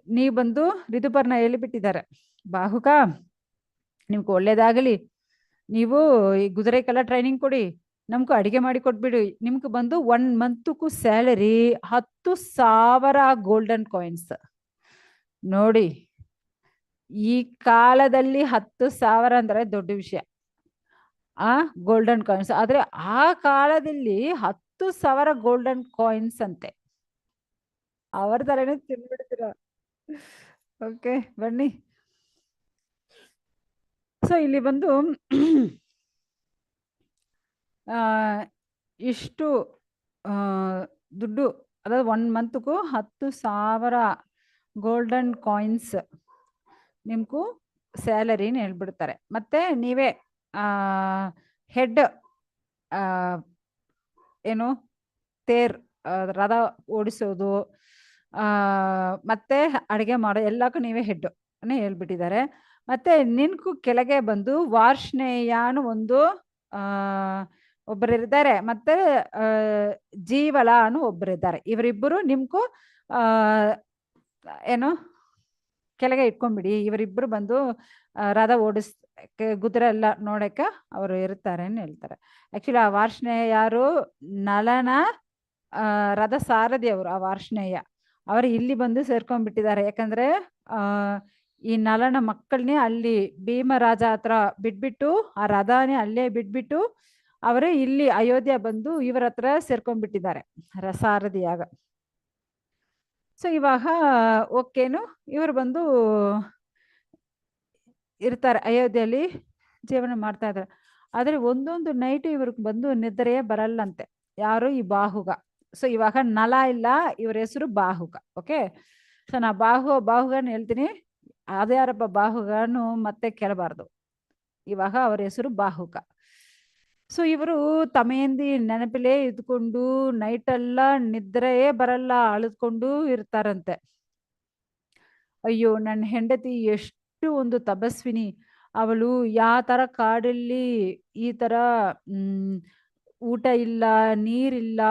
ನೀವು ಬಂದು ಋತುಪರ್ಣ ಹೇಳಿಬಿಟ್ಟಿದ್ದಾರೆ, ಬಾಹುಕ ನಿಮ್ಗೆ ಒಳ್ಳೇದಾಗಲಿ, ನೀವು ಈ ಕುದುರೆಗೆಲ್ಲ ಟ್ರೈನಿಂಗ್ ಕೊಡಿ, ನಮ್ಗೂ ಅಡಿಗೆ ಮಾಡಿ ಕೊಟ್ಬಿಡಿ. ನಿಮ್ಗೆ ಬಂದು 1 ಮಂತ್ಗೂ ಸ್ಯಾಲರಿ 10,000 ಗೋಲ್ಡನ್ ಕಾಯಿನ್ಸ್. ನೋಡಿ, ಈ ಕಾಲದಲ್ಲಿ 10,000 ಅಂದ್ರೆ ದೊಡ್ಡ ವಿಷಯ, ಗೋಲ್ಡನ್ ಕಾಯಿನ್ಸ್. ಆದ್ರೆ ಆ ಕಾಲದಲ್ಲಿ 10,000 ಗೋಲ್ಡನ್ ಕಾಯಿನ್ಸ್ ಅಂತೆ. ಅವರ ತಲೆನೇ ತಿನ್ಬಿಡ್ತೀರ. ಓಕೆ, ಬನ್ನಿ. ಸೊ ಇಲ್ಲಿ ಬಂದು ಇಷ್ಟು ದುಡ್ಡು, ಅதாவது 1 ಮಂತ್ಗೂ 10,000 ಗೋಲ್ಡನ್ ಕಾಯಿನ್ಸ್ ನಿಮ್ಗೂ ಸ್ಯಾಲರಿನ ಹೇಳ್ಬಿಡ್ತಾರೆ. ಮತ್ತೆ ನೀವೇ ಹೆಡ್ ಏನು ರಥ ಓಡಿಸೋದು ಮತ್ತೆ ಅಡುಗೆ ಮಾಡೋ ಎಲ್ಲಕ್ಕೂ ನೀವೇ ಹೆಡ್ ಹೇಳ್ಬಿಟ್ಟಿದ್ದಾರೆ. ಮತ್ತೆ ನಿನ್ಕು ಕೆಳಗೆ ಬಂದು ವಾರ್ಷ್ಣೇಯನು ಒಂದು ಆ ಒಬ್ಬರಿದ್ದಾರೆ, ಮತ್ತೆ ಆ ಜೀವಲ ಅನು ಒಬ್ಬರಿದ್ದಾರೆ. ಇವರಿಬ್ಬರು ನಿಮ್ಗೂ ಆ ಏನು ಕೆಳಗೆ ಇಟ್ಕೊಂಡ್ಬಿಡಿ. ಇವರಿಬ್ರು ಬಂದು ರಥ ಓಡಿಸ್ ಕುದುರೆ ಎಲ್ಲ ನೋಡಕ್ಕ ಅವರು ಇರ್ತಾರೆ ಅಂತ ಹೇಳ್ತಾರೆ. ಆಕ್ಚುಲಿ ಆ ವಾರ್ಷ್ಣೇಯ ಯಾರು? ನಲನ ರಥ ಸಾರಥಿ ಅವರು. ಆ ವಾರ್ಷ್ಣೇಯ ಅವರು ಇಲ್ಲಿ ಬಂದು ಸೇರ್ಕೊಂಡ್ಬಿಟ್ಟಿದ್ದಾರೆ. ಯಾಕಂದ್ರೆ ಆ ಈ ನಲನ ಮಕ್ಕಳನ್ನೇ ಅಲ್ಲಿ ಭೀಮರಾಜ ಹತ್ರ ಬಿಟ್ಬಿಟ್ಟು, ಆ ರಥನೇ ಅಲ್ಲೇ ಬಿಟ್ಬಿಟ್ಟು ಅವರೇ ಇಲ್ಲಿ ಅಯೋಧ್ಯ ಬಂದು ಇವರ ಹತ್ರ ಸೇರ್ಕೊಂಡ್ಬಿಟ್ಟಿದ್ದಾರೆ ಸಾರಥಿಯಾಗ. ಸೊ ಇವಾಗ ಓಕೆನು, ಇವರು ಬಂದು ಇರ್ತಾರೆ ಅಯೋಧ್ಯೆಯಲ್ಲಿ, ಜೀವನ ಮಾಡ್ತಾ ಇದ್ದಾರೆ. ಆದ್ರೆ ಒಂದೊಂದು ನೈಟ್ ಇವ್ರಿಗೆ ಬಂದು ನಿದ್ರೆಯೇ ಬರಲ್ಲಂತೆ. ಯಾರು? ಈ ಬಾಹುಗ. ಸೊ ಇವಾಗ ನಲ ಇಲ್ಲ, ಇವ್ರ ಹೆಸರು ಬಾಹುಗ. ಓಕೆ, ಸೊ ನಾ ಬಾಹುಗನ್ ಹೇಳ್ತೀನಿ. ಅದ್ಯಾರಪ್ಪ ಬಾಹುಗನು ಮತ್ತೆ ಕೇಳಬಾರ್ದು. ಇವಾಗ ಅವ್ರ ಹೆಸರು ಬಾಹುಕ. ಸೊ ಇವರು ತಮೆಯಂದಿ ನೆನಪಿಲೇ ಇದ್ಕೊಂಡು ನೈಟ್ ಎಲ್ಲ ನಿದ್ರೆಯೇ ಬರಲ್ಲ, ಅಳಿದ್ಕೊಂಡು ಇರ್ತಾರಂತೆ. ಅಯ್ಯೋ, ನನ್ನ ಹೆಂಡತಿ ಎಷ್ಟು ಒಂದು ತಪಸ್ವಿನಿ, ಅವಳು ಯಾವ ತರ ಕಾಡಲ್ಲಿ ಈ ತರ ಊಟ ಇಲ್ಲ, ನೀರಿಲ್ಲ,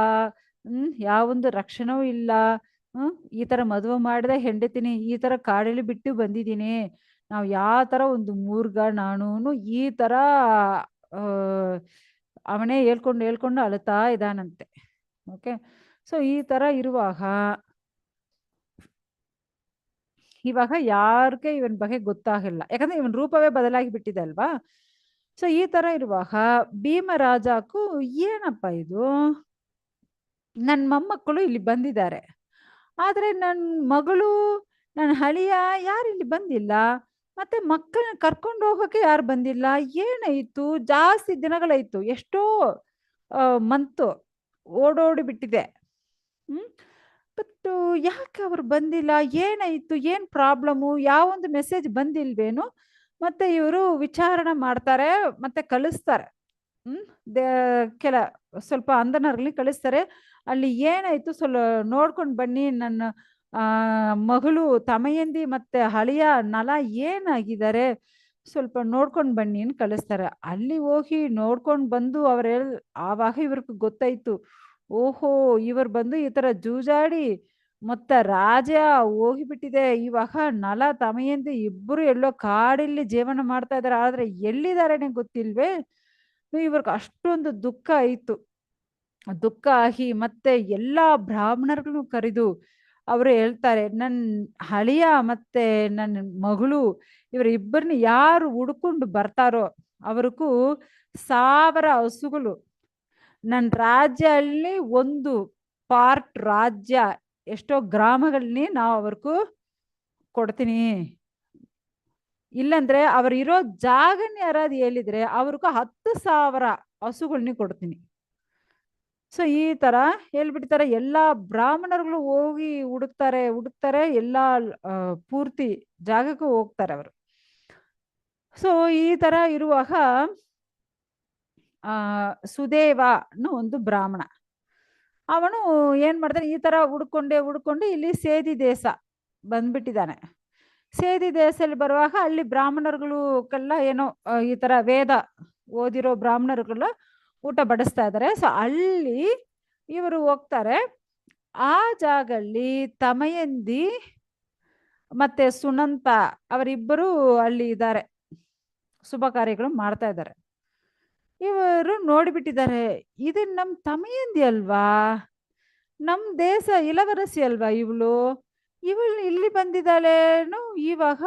ಯಾವೊಂದು ರಕ್ಷಣೆಯೂ ಇಲ್ಲ, ಈ ತರ ಮದುವೆ ಮಾಡಿದ ಹೆಂಡತಿನಿ ಈ ತರ ಕಾಡಲ್ಲಿ ಬಿಟ್ಟು ಬಂದಿದ್ದೀನಿ. ನಾವು ಯಾವ ತರ ಒಂದು ಮೂರ್ಗ ನಾನು, ಈ ತರ ಅವನೇ ಹೇಳ್ಕೊಂಡು ಅಳ್ತಾ ಇದ್ದಾನಂತೆ. ಓಕೆ, ಸೊ ಈ ತರ ಇರುವಾಗ ಇವಾಗ ಯಾರಿಗೆ ಇವನ್ ಬಗ್ಗೆ ಗೊತ್ತಾಗಿಲ್ಲ, ಯಾಕಂದ್ರೆ ಇವನ್ ರೂಪವೇ ಬದಲಾಗಿ ಬಿಟ್ಟಿದೆ ಅಲ್ವಾ. ಸೊ ಈ ತರ ಇರುವಾಗ ಭೀಮರಾಜಕ್ಕೂ ಏನಪ್ಪ ಇದು, ನನ್ನ ಮೊಮ್ಮಕ್ಕಳು ಇಲ್ಲಿ ಬಂದಿದ್ದಾರೆ, ಆದ್ರೆ ನನ್ನ ಮಗಳು ನನ್ನ ಹಳಿಯ ಯಾರು ಇಲ್ಲಿ ಬಂದಿಲ್ಲ, ಮತ್ತೆ ಮಕ್ಕಳನ್ನ ಕರ್ಕೊಂಡು ಹೋಗೋಕೆ ಯಾರು ಬಂದಿಲ್ಲ, ಏನಾಯ್ತು? ಜಾಸ್ತಿ ದಿನಗಳಾಯ್ತು, ಎಷ್ಟೋ ಮಂತು ಓಡೋಡಿ ಬಿಟ್ಟಿದೆ. ಬಟ್ ಯಾಕೆ ಅವ್ರು ಬಂದಿಲ್ಲ? ಏನಾಯ್ತು? ಏನ್ ಪ್ರಾಬ್ಲಮ್ಮು? ಯಾವೊಂದು ಮೆಸೇಜ್ ಬಂದಿಲ್ವೇನು? ಮತ್ತೆ ಇವರು ವಿಚಾರಣೆ ಮಾಡ್ತಾರೆ, ಮತ್ತೆ ಕಳಿಸ್ತಾರೆ. ಕೆಲ ಸ್ವಲ್ಪ ಅಂದನರ್ಲಿ ಕಳಿಸ್ತಾರೆ. ಅಲ್ಲಿ ಏನಾಯ್ತು ಸ್ವಲ್ಪ ನೋಡ್ಕೊಂಡು ಬನ್ನಿ, ನನ್ನ ಮಗಳು ತಮಯಂದಿ ಮತ್ತೆ ಹಳಿಯ ನಲ ಏನಾಗಿದ್ದಾರೆ ಸ್ವಲ್ಪ ನೋಡ್ಕೊಂಡು ಬನ್ನಿ ಅಂತ ಕಳಿಸ್ತಾರೆ. ಅಲ್ಲಿ ಹೋಗಿ ನೋಡ್ಕೊಂಡು ಬಂದು ಆವಾಗ ಇವ್ರಿಗೆ ಗೊತ್ತಾಯ್ತು, ಓಹೋ ಇವರು ಬಂದು ಈ ತರ ಜೂಜಾಡಿ ಮತ್ತ ರಾಜ ಹೋಗಿಬಿಟ್ಟಿದೆ. ಇವಾಗ ನಲ ತಮಯಂದಿ ಇಬ್ಬರು ಎಲ್ಲೋ ಕಾಡಲ್ಲಿ ಜೀವನ ಮಾಡ್ತಾ ಇದಾರೆ, ಆದ್ರೆ ಎಲ್ಲಿದ್ದಾರೆ ಗೊತ್ತಿಲ್ವೇ. ಇವ್ರಿಗೆ ಅಷ್ಟೊಂದು ದುಃಖ ಆಯ್ತು. ದುಃಖ ಆಗಿ ಮತ್ತೆ ಎಲ್ಲಾ ಬ್ರಾಹ್ಮಣರುಗಳನ್ನು ಕರೆದು ಅವರು ಹೇಳ್ತಾರೆ, ನನ್ನ ಹಳಿಯ ಮತ್ತೆ ನನ್ನ ಮಗಳು ಇವರ ಇಬ್ಬರನ್ನ ಯಾರು ಹುಡ್ಕೊಂಡು ಬರ್ತಾರೋ ಅವ್ರಿಗೂ 1000 ಹಸುಗಳು, ನನ್ನ ರಾಜ್ಯಲ್ಲಿ ಒಂದು ಪಾರ್ಟ್ ರಾಜ್ಯ ಎಷ್ಟೋ ಗ್ರಾಮಗಳನ್ನೇ ನಾವು ಅವ್ರಿಗೂ ಕೊಡ್ತೀನಿ, ಇಲ್ಲಂದ್ರೆ ಅವ್ರು ಇರೋ ಜಾಗನ್ನ ಯಾರಾದ್ರು ಹೇಳಿದ್ರೆ ಅವ್ರಿಗೂ 10,000 ಹಸುಗಳನ್ನ ಕೊಡ್ತೀನಿ. ಸೊ ಈ ತರ ಹೇಳ್ಬಿಡ್ತಾರೆ. ಎಲ್ಲಾ ಬ್ರಾಹ್ಮಣರುಗಳು ಹೋಗಿ ಹುಡುಕ್ತಾರೆ, ಎಲ್ಲಾ ಪೂರ್ತಿ ಜಾಗಕ್ಕೂ ಹೋಗ್ತಾರೆ ಅವರು. ಸೊ ಈ ತರ ಇರುವಾಗ ಸುದೇವನು ಒಂದು ಬ್ರಾಹ್ಮಣ, ಅವನು ಏನ್ ಮಾಡ್ತಾನೆ, ಈ ತರ ಹುಡ್ಕೊಂಡು ಇಲ್ಲಿ ಸೇದಿ ದೇಶ ಬಂದ್ಬಿಟ್ಟಿದ್ದಾನೆ. ಸೇದಿ ದೇಶದಲ್ಲಿ ಬರುವಾಗ ಅಲ್ಲಿ ಬ್ರಾಹ್ಮಣರುಗಳೆಲ್ಲ ಏನೋ ಈ ತರ ವೇದ ಓದಿರೋ ಬ್ರಾಹ್ಮಣರುಗಳ ಊಟ ಬಡಿಸ್ತಾ ಇದ್ದಾರೆ. ಸೊ ಅಲ್ಲಿ ಇವರು ಹೋಗ್ತಾರೆ. ಆ ಜಾಗಲ್ಲಿ ತಮಯಂದಿ ಮತ್ತೆ ಸುನಂತ ಅವರಿಬ್ಬರು ಅಲ್ಲಿ ಇದ್ದಾರೆ, ಶುಭ ಕಾರ್ಯಗಳು ಮಾಡ್ತಾ ಇದ್ದಾರೆ. ಇವರು ನೋಡಿಬಿಟ್ಟಿದ್ದಾರೆ, ಇದು ನಮ್ ತಮಯಂದಿ ಅಲ್ವಾ, ನಮ್ ದೇಶ ಇಳವರಸಿ ಅಲ್ವಾ ಇವಳು ಇಲ್ಲಿ ಬಂದಿದ್ದಾಳೇನು, ಇವಾಗ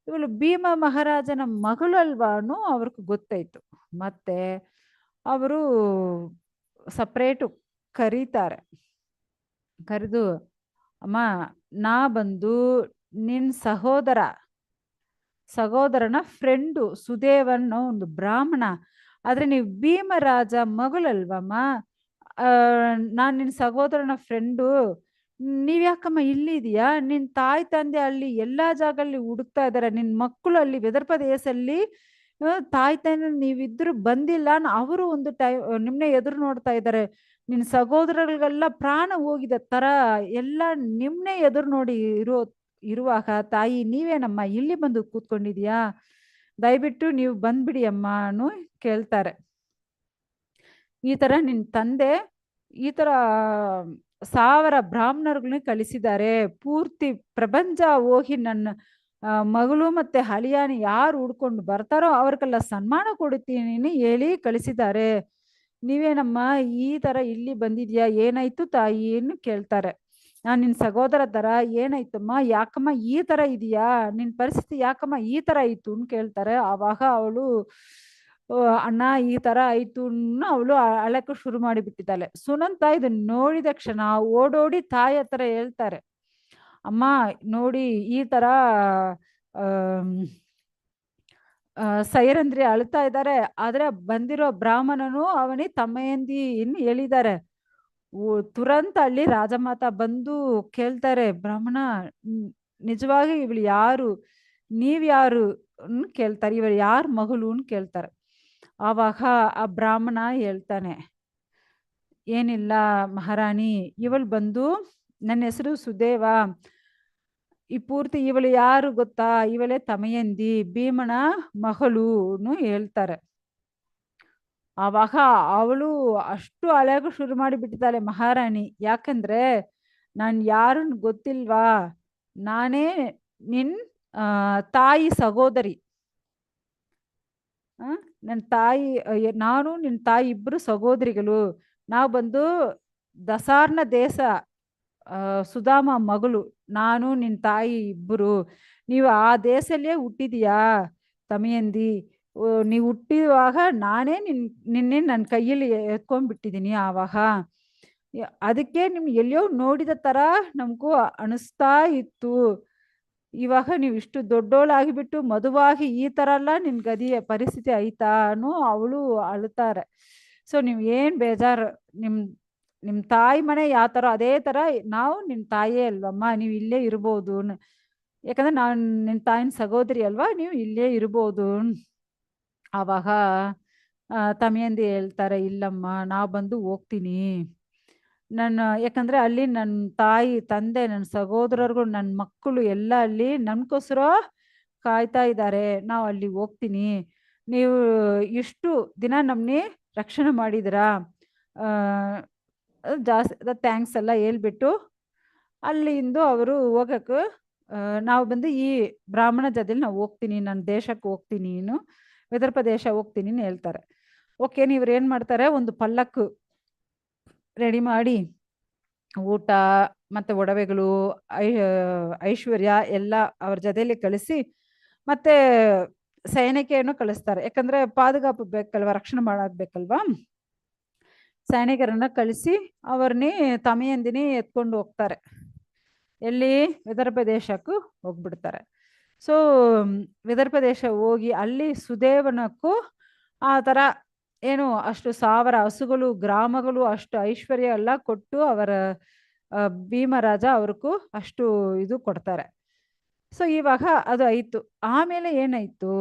ಇವಳು ಭೀಮ ಮಹಾರಾಜನ ಮಗಳು ಅಲ್ವಾನು ಅವ್ರಿಗೆ ಗೊತ್ತಾಯ್ತು. ಮತ್ತೆ ಅವರು ಸಪ್ರೇಟು ಕರೀತಾರೆ. ಕರೆದು, ಅಮ್ಮ ನಾ ಬಂದು ನಿನ್ ಸಹೋದರನ ಫ್ರೆಂಡು ಸುದೇವನ ಒಂದು ಬ್ರಾಹ್ಮಣ, ಆದ್ರೆ ನೀವು ಭೀಮರಾಜ ಮಗಳಲ್ವಮ್ಮ, ನಾನ್ ನಿನ್ ಸಹೋದರನ ಫ್ರೆಂಡು, ನೀವ್ಯಾಕಮ್ಮ ಇಲ್ಲಿದೀಯಾ? ನಿನ್ ತಾಯಿ ತಂದೆ ಅಲ್ಲಿ ಎಲ್ಲಾ ಜಾಗಲ್ಲಿ ಹುಡುಕ್ತಾ ಇದಾರೆ, ನಿನ್ ಮಕ್ಕಳು ಅಲ್ಲಿ ವಿದರ್ಭ ದೇಶದಲ್ಲಿ ತಾಯಿ ತಂದೆ ನೀವಿದ್ರು ಬಂದಿಲ್ಲ, ಅವರು ಒಂದು ನಿಮ್ನೆ ಎದುರು ನೋಡ್ತಾ ಇದ್ದಾರೆ, ನಿನ್ ಸಹೋದರರಿಗೆಲ್ಲ ಪ್ರಾಣ ಹೋಗಿದ ತರ ಎಲ್ಲ ನಿಮ್ನೆ ಎದುರು ನೋಡಿ ಇರೋ ಇರುವಾಗ ತಾಯಿ ನೀವೇನಮ್ಮ ಇಲ್ಲಿ ಬಂದು ಕೂತ್ಕೊಂಡಿದ್ಯಾ, ದಯವಿಟ್ಟು ನೀವು ಬಂದ್ಬಿಡಿ ಅಮ್ಮನು ಕೇಳ್ತಾರೆ. ಈ ತರ ನಿನ್ ತಂದೆ ಈ ತರ 1000 ಬ್ರಾಹ್ಮಣರುಗಳನ್ನ ಕಳಿಸಿದ್ದಾರೆ. ಪೂರ್ತಿ ಪ್ರಪಂಚ ಹೋಗಿ ನನ್ನ ಮಗಳು ಮತ್ತೆ ಹಳಿಯಾನ ಯಾರು ಹುಡ್ಕೊಂಡು ಬರ್ತಾರೋ ಅವ್ರಿಗೆಲ್ಲ ಸನ್ಮಾನ ಕೊಡುತ್ತೀನಿ ಹೇಳಿ ಕಳಿಸಿದ್ದಾರೆ. ನೀವೇನಮ್ಮ ಈ ತರ ಇಲ್ಲಿ ಬಂದಿದ್ಯಾ, ಏನಾಯ್ತು ತಾಯಿಯನ್ನು ಕೇಳ್ತಾರೆ. ನಾನ್ ನಿನ್ ಸಹೋದರ ತರ, ಏನಾಯ್ತಮ್ಮ, ಯಾಕಮ್ಮ ಈ ತರ ಇದೆಯಾ, ನಿನ್ ಪರಿಸ್ಥಿತಿ ಯಾಕಮ್ಮ ಈ ತರ ಆಯ್ತು ಅಂತ ಕೇಳ್ತಾರೆ. ಆವಾಗ ಅವಳು ಅಣ್ಣ ಈ ತರ ಆಯ್ತು ಅವಳು ಅಳಕ್ಕೆ ಶುರು ಮಾಡಿಬಿಟ್ಟಿದ್ದಾಳೆ. ಸುನಂತ ಇದನ್ನ ನೋಡಿದ ಕ್ಷಣ ಓಡೋಡಿ ತಾಯಿ ಹತ್ರ ಹೇಳ್ತಾರೆ, ಅಮ್ಮ ನೋಡಿ ಈ ತರ ಸೈರಂದ್ರಿ ಅಳ್ತಾ ಇದ್ದಾರೆ, ಆದ್ರೆ ಬಂದಿರೋ ಬ್ರಾಹ್ಮಣನು ಅವನಿ ತಮ್ಮಯಂದಿ ಇನ್ನು ಹೇಳಿದ್ದಾರೆ. ತುರಂತ ಅಲ್ಲಿ ರಾಜಮಾತಾ ಬಂದು ಕೇಳ್ತಾರೆ, ಬ್ರಾಹ್ಮಣ ನಿಜವಾಗಿ ಇವಳು ಯಾರು, ನೀವ್ಯಾರು ಕೇಳ್ತಾರೆ, ಇವಳು ಯಾರ ಮಗಳು ಕೇಳ್ತಾರೆ. ಆವಾಗ ಆ ಬ್ರಾಹ್ಮಣ ಹೇಳ್ತಾನೆ, ಏನಿಲ್ಲ ಮಹಾರಾಣಿ, ಇವಳು ಬಂದು ನನ್ನ ಹೆಸರು ಸುದೇವ, ಈ ಪೂರ್ತಿ ಇವಳು ಯಾರು ಗೊತ್ತಾ, ಇವಳೇ ತಮಯಂದಿ ಭೀಮನ ಮಗಳು ಹೇಳ್ತಾರೆ. ಆವಾಗ ಅವಳು ಅಷ್ಟು ಅಳೆಗೂ ಶುರು ಮಾಡಿಬಿಟ್ಟಿದ್ದಾಳೆ ಮಹಾರಾಣಿ. ಯಾಕಂದ್ರೆ ನಾನು ಯಾರನ್ನು ಗೊತ್ತಿಲ್ವಾ, ನಾನೇ ನಿನ್ ತಾಯಿ ಸಹೋದರಿ, ನನ್ನ ತಾಯಿ, ನಾನು ನಿನ್ನ ತಾಯಿ ಇಬ್ರು ಸಹೋದರಿಗಳು. ನಾವು ಬಂದು ದಸಾರ್ಣ ದೇಶ ಸುಧಾಮ ಮಗಳು, ನಾನು ನಿನ್ನ ತಾಯಿ ಇಬ್ಬರು. ನೀವು ಆ ದೇಶಲ್ಲೇ ಹುಟ್ಟಿದೀಯಾ ತಮಯಂದಿ, ನೀವು ಹುಟ್ಟಿರುವಾಗ ನಾನೇ ನಿನ್ನೆ ನನ್ನ ಕೈಯಲ್ಲಿ ಎತ್ಕೊಂಡ್ಬಿಟ್ಟಿದ್ದೀನಿ. ಆವಾಗ ಅದಕ್ಕೆ ನಿಮ್ಗೆ ಎಲ್ಲಿಯೋ ನೋಡಿದ ತರ ನಮಗೂ ಅನಿಸ್ತಾ ಇತ್ತು. ಇವಾಗ ನೀವು ಇಷ್ಟು ದೊಡ್ಡೋಳಾಗಿಬಿಟ್ಟು ಮದುವಾಗಿ ಈ ತರ ಎಲ್ಲ ನಿನ್ ಗದಿಯ ಪರಿಸ್ಥಿತಿ ಆಯ್ತಾನು ಅವಳು ಅಳ್ತಾರೆ. ಸೊ ನೀವು ಏನ್ ಬೇಜಾರು, ನಿಮ್ ತಾಯಿ ಮನೆ ಯಾವ ತರ ಅದೇ ತರ ನಾವು ನಿಮ್ ತಾಯಿಯೇ ಅಲ್ವಮ್ಮ, ನೀವು ಇಲ್ಲೇ ಇರ್ಬೋದು, ಯಾಕಂದ್ರೆ ನಾನು ನಿನ್ ತಾಯಿನ ಸಹೋದರಿ ಅಲ್ವಾ, ನೀವು ಇಲ್ಲೇ ಇರ್ಬೋದು. ಆವಾಗ ತಮಿಯಂದಿ ಹೇಳ್ತಾರೆ, ಇಲ್ಲಮ್ಮ ನಾವು ಬಂದು ಹೋಗ್ತೀನಿ, ಯಾಕಂದ್ರೆ ಅಲ್ಲಿ ನನ್ನ ತಾಯಿ ತಂದೆ ನನ್ನ ಸಹೋದರರು ನನ್ನ ಮಕ್ಕಳು ಎಲ್ಲ ಅಲ್ಲಿ ನನ್ಗೋಸ್ಕರ ಕಾಯ್ತಾ ಇದ್ದಾರೆ, ನಾವು ಅಲ್ಲಿ ಹೋಗ್ತೀನಿ. ನೀವು ಇಷ್ಟು ದಿನ ನಮ್ಮನ್ನೇ ರಕ್ಷಣೆ ಮಾಡಿದಿರಾ, ಜಾಸ್ತಿ ಥ್ಯಾಂಕ್ಸ್ ಎಲ್ಲ ಹೇಳ್ಬಿಟ್ಟು ಅಲ್ಲಿಂದ ಅವರು ಹೋಗಕ್ಕೆ, ನಾವು ಬಂದು ಈ ಬ್ರಾಹ್ಮಣ ಜೊತೆಲಿ ನಾವು ಹೋಗ್ತೀನಿ, ನನ್ನ ದೇಶಕ್ಕೆ ಹೋಗ್ತೀನಿ, ವಿದರ್ಭ ದೇಶ ಹೋಗ್ತೀನಿ ಹೇಳ್ತಾರೆ. ಓಕೆ, ನೀವ್ರು ಏನು ಮಾಡ್ತಾರೆ, ಒಂದು ಪಲ್ಲಕ್ಕು ರೆಡಿ ಮಾಡಿ ಊಟ ಮತ್ತೆ ಒಡವೆಗಳು ಐಶ್ವರ್ಯ ಎಲ್ಲ ಅವ್ರ ಜೊತೆಯಲ್ಲಿ ಕಳಿಸಿ ಮತ್ತೆ ಸೈನಿಕೆಯನ್ನು ಕಳಿಸ್ತಾರೆ. ಯಾಕಂದ್ರೆ ಪಾದುಗಾಪು ಬೇಕಲ್ವಾ, ರಕ್ಷಣೆ ಮಾಡಾಕ್ಬೇಕಲ್ವಾ, ಸೈನಿಕರನ್ನ ಕಳಿಸಿ ಅವ್ರನ್ನೇ ತಮಿಯಂದಿನಿ ಎತ್ಕೊಂಡು ಹೋಗ್ತಾರೆ. ಎಲ್ಲಿ ವಿದರ್ಭ ದೇಶಕ್ಕೂ ಹೋಗ್ಬಿಡ್ತಾರೆ. ಸೊ ವಿದರ್ಭ ದೇಶ ಹೋಗಿ ಅಲ್ಲಿ ಸುದೇವನಕ್ಕೂ ಆ ಥರ ಏನು ಅಷ್ಟು 1000 ಹಸುಗಳು ಗ್ರಾಮಗಳು ಅಷ್ಟು ಐಶ್ವರ್ಯ ಎಲ್ಲ ಕೊಟ್ಟು ಅವರ ಭೀಮರಾಜ ಅವ್ರಿಗೂ ಅಷ್ಟು ಇದು ಕೊಡ್ತಾರೆ. ಸೊ ಇವಾಗ ಅದು ಆಯ್ತು. ಆಮೇಲೆ ಏನಾಯ್ತು,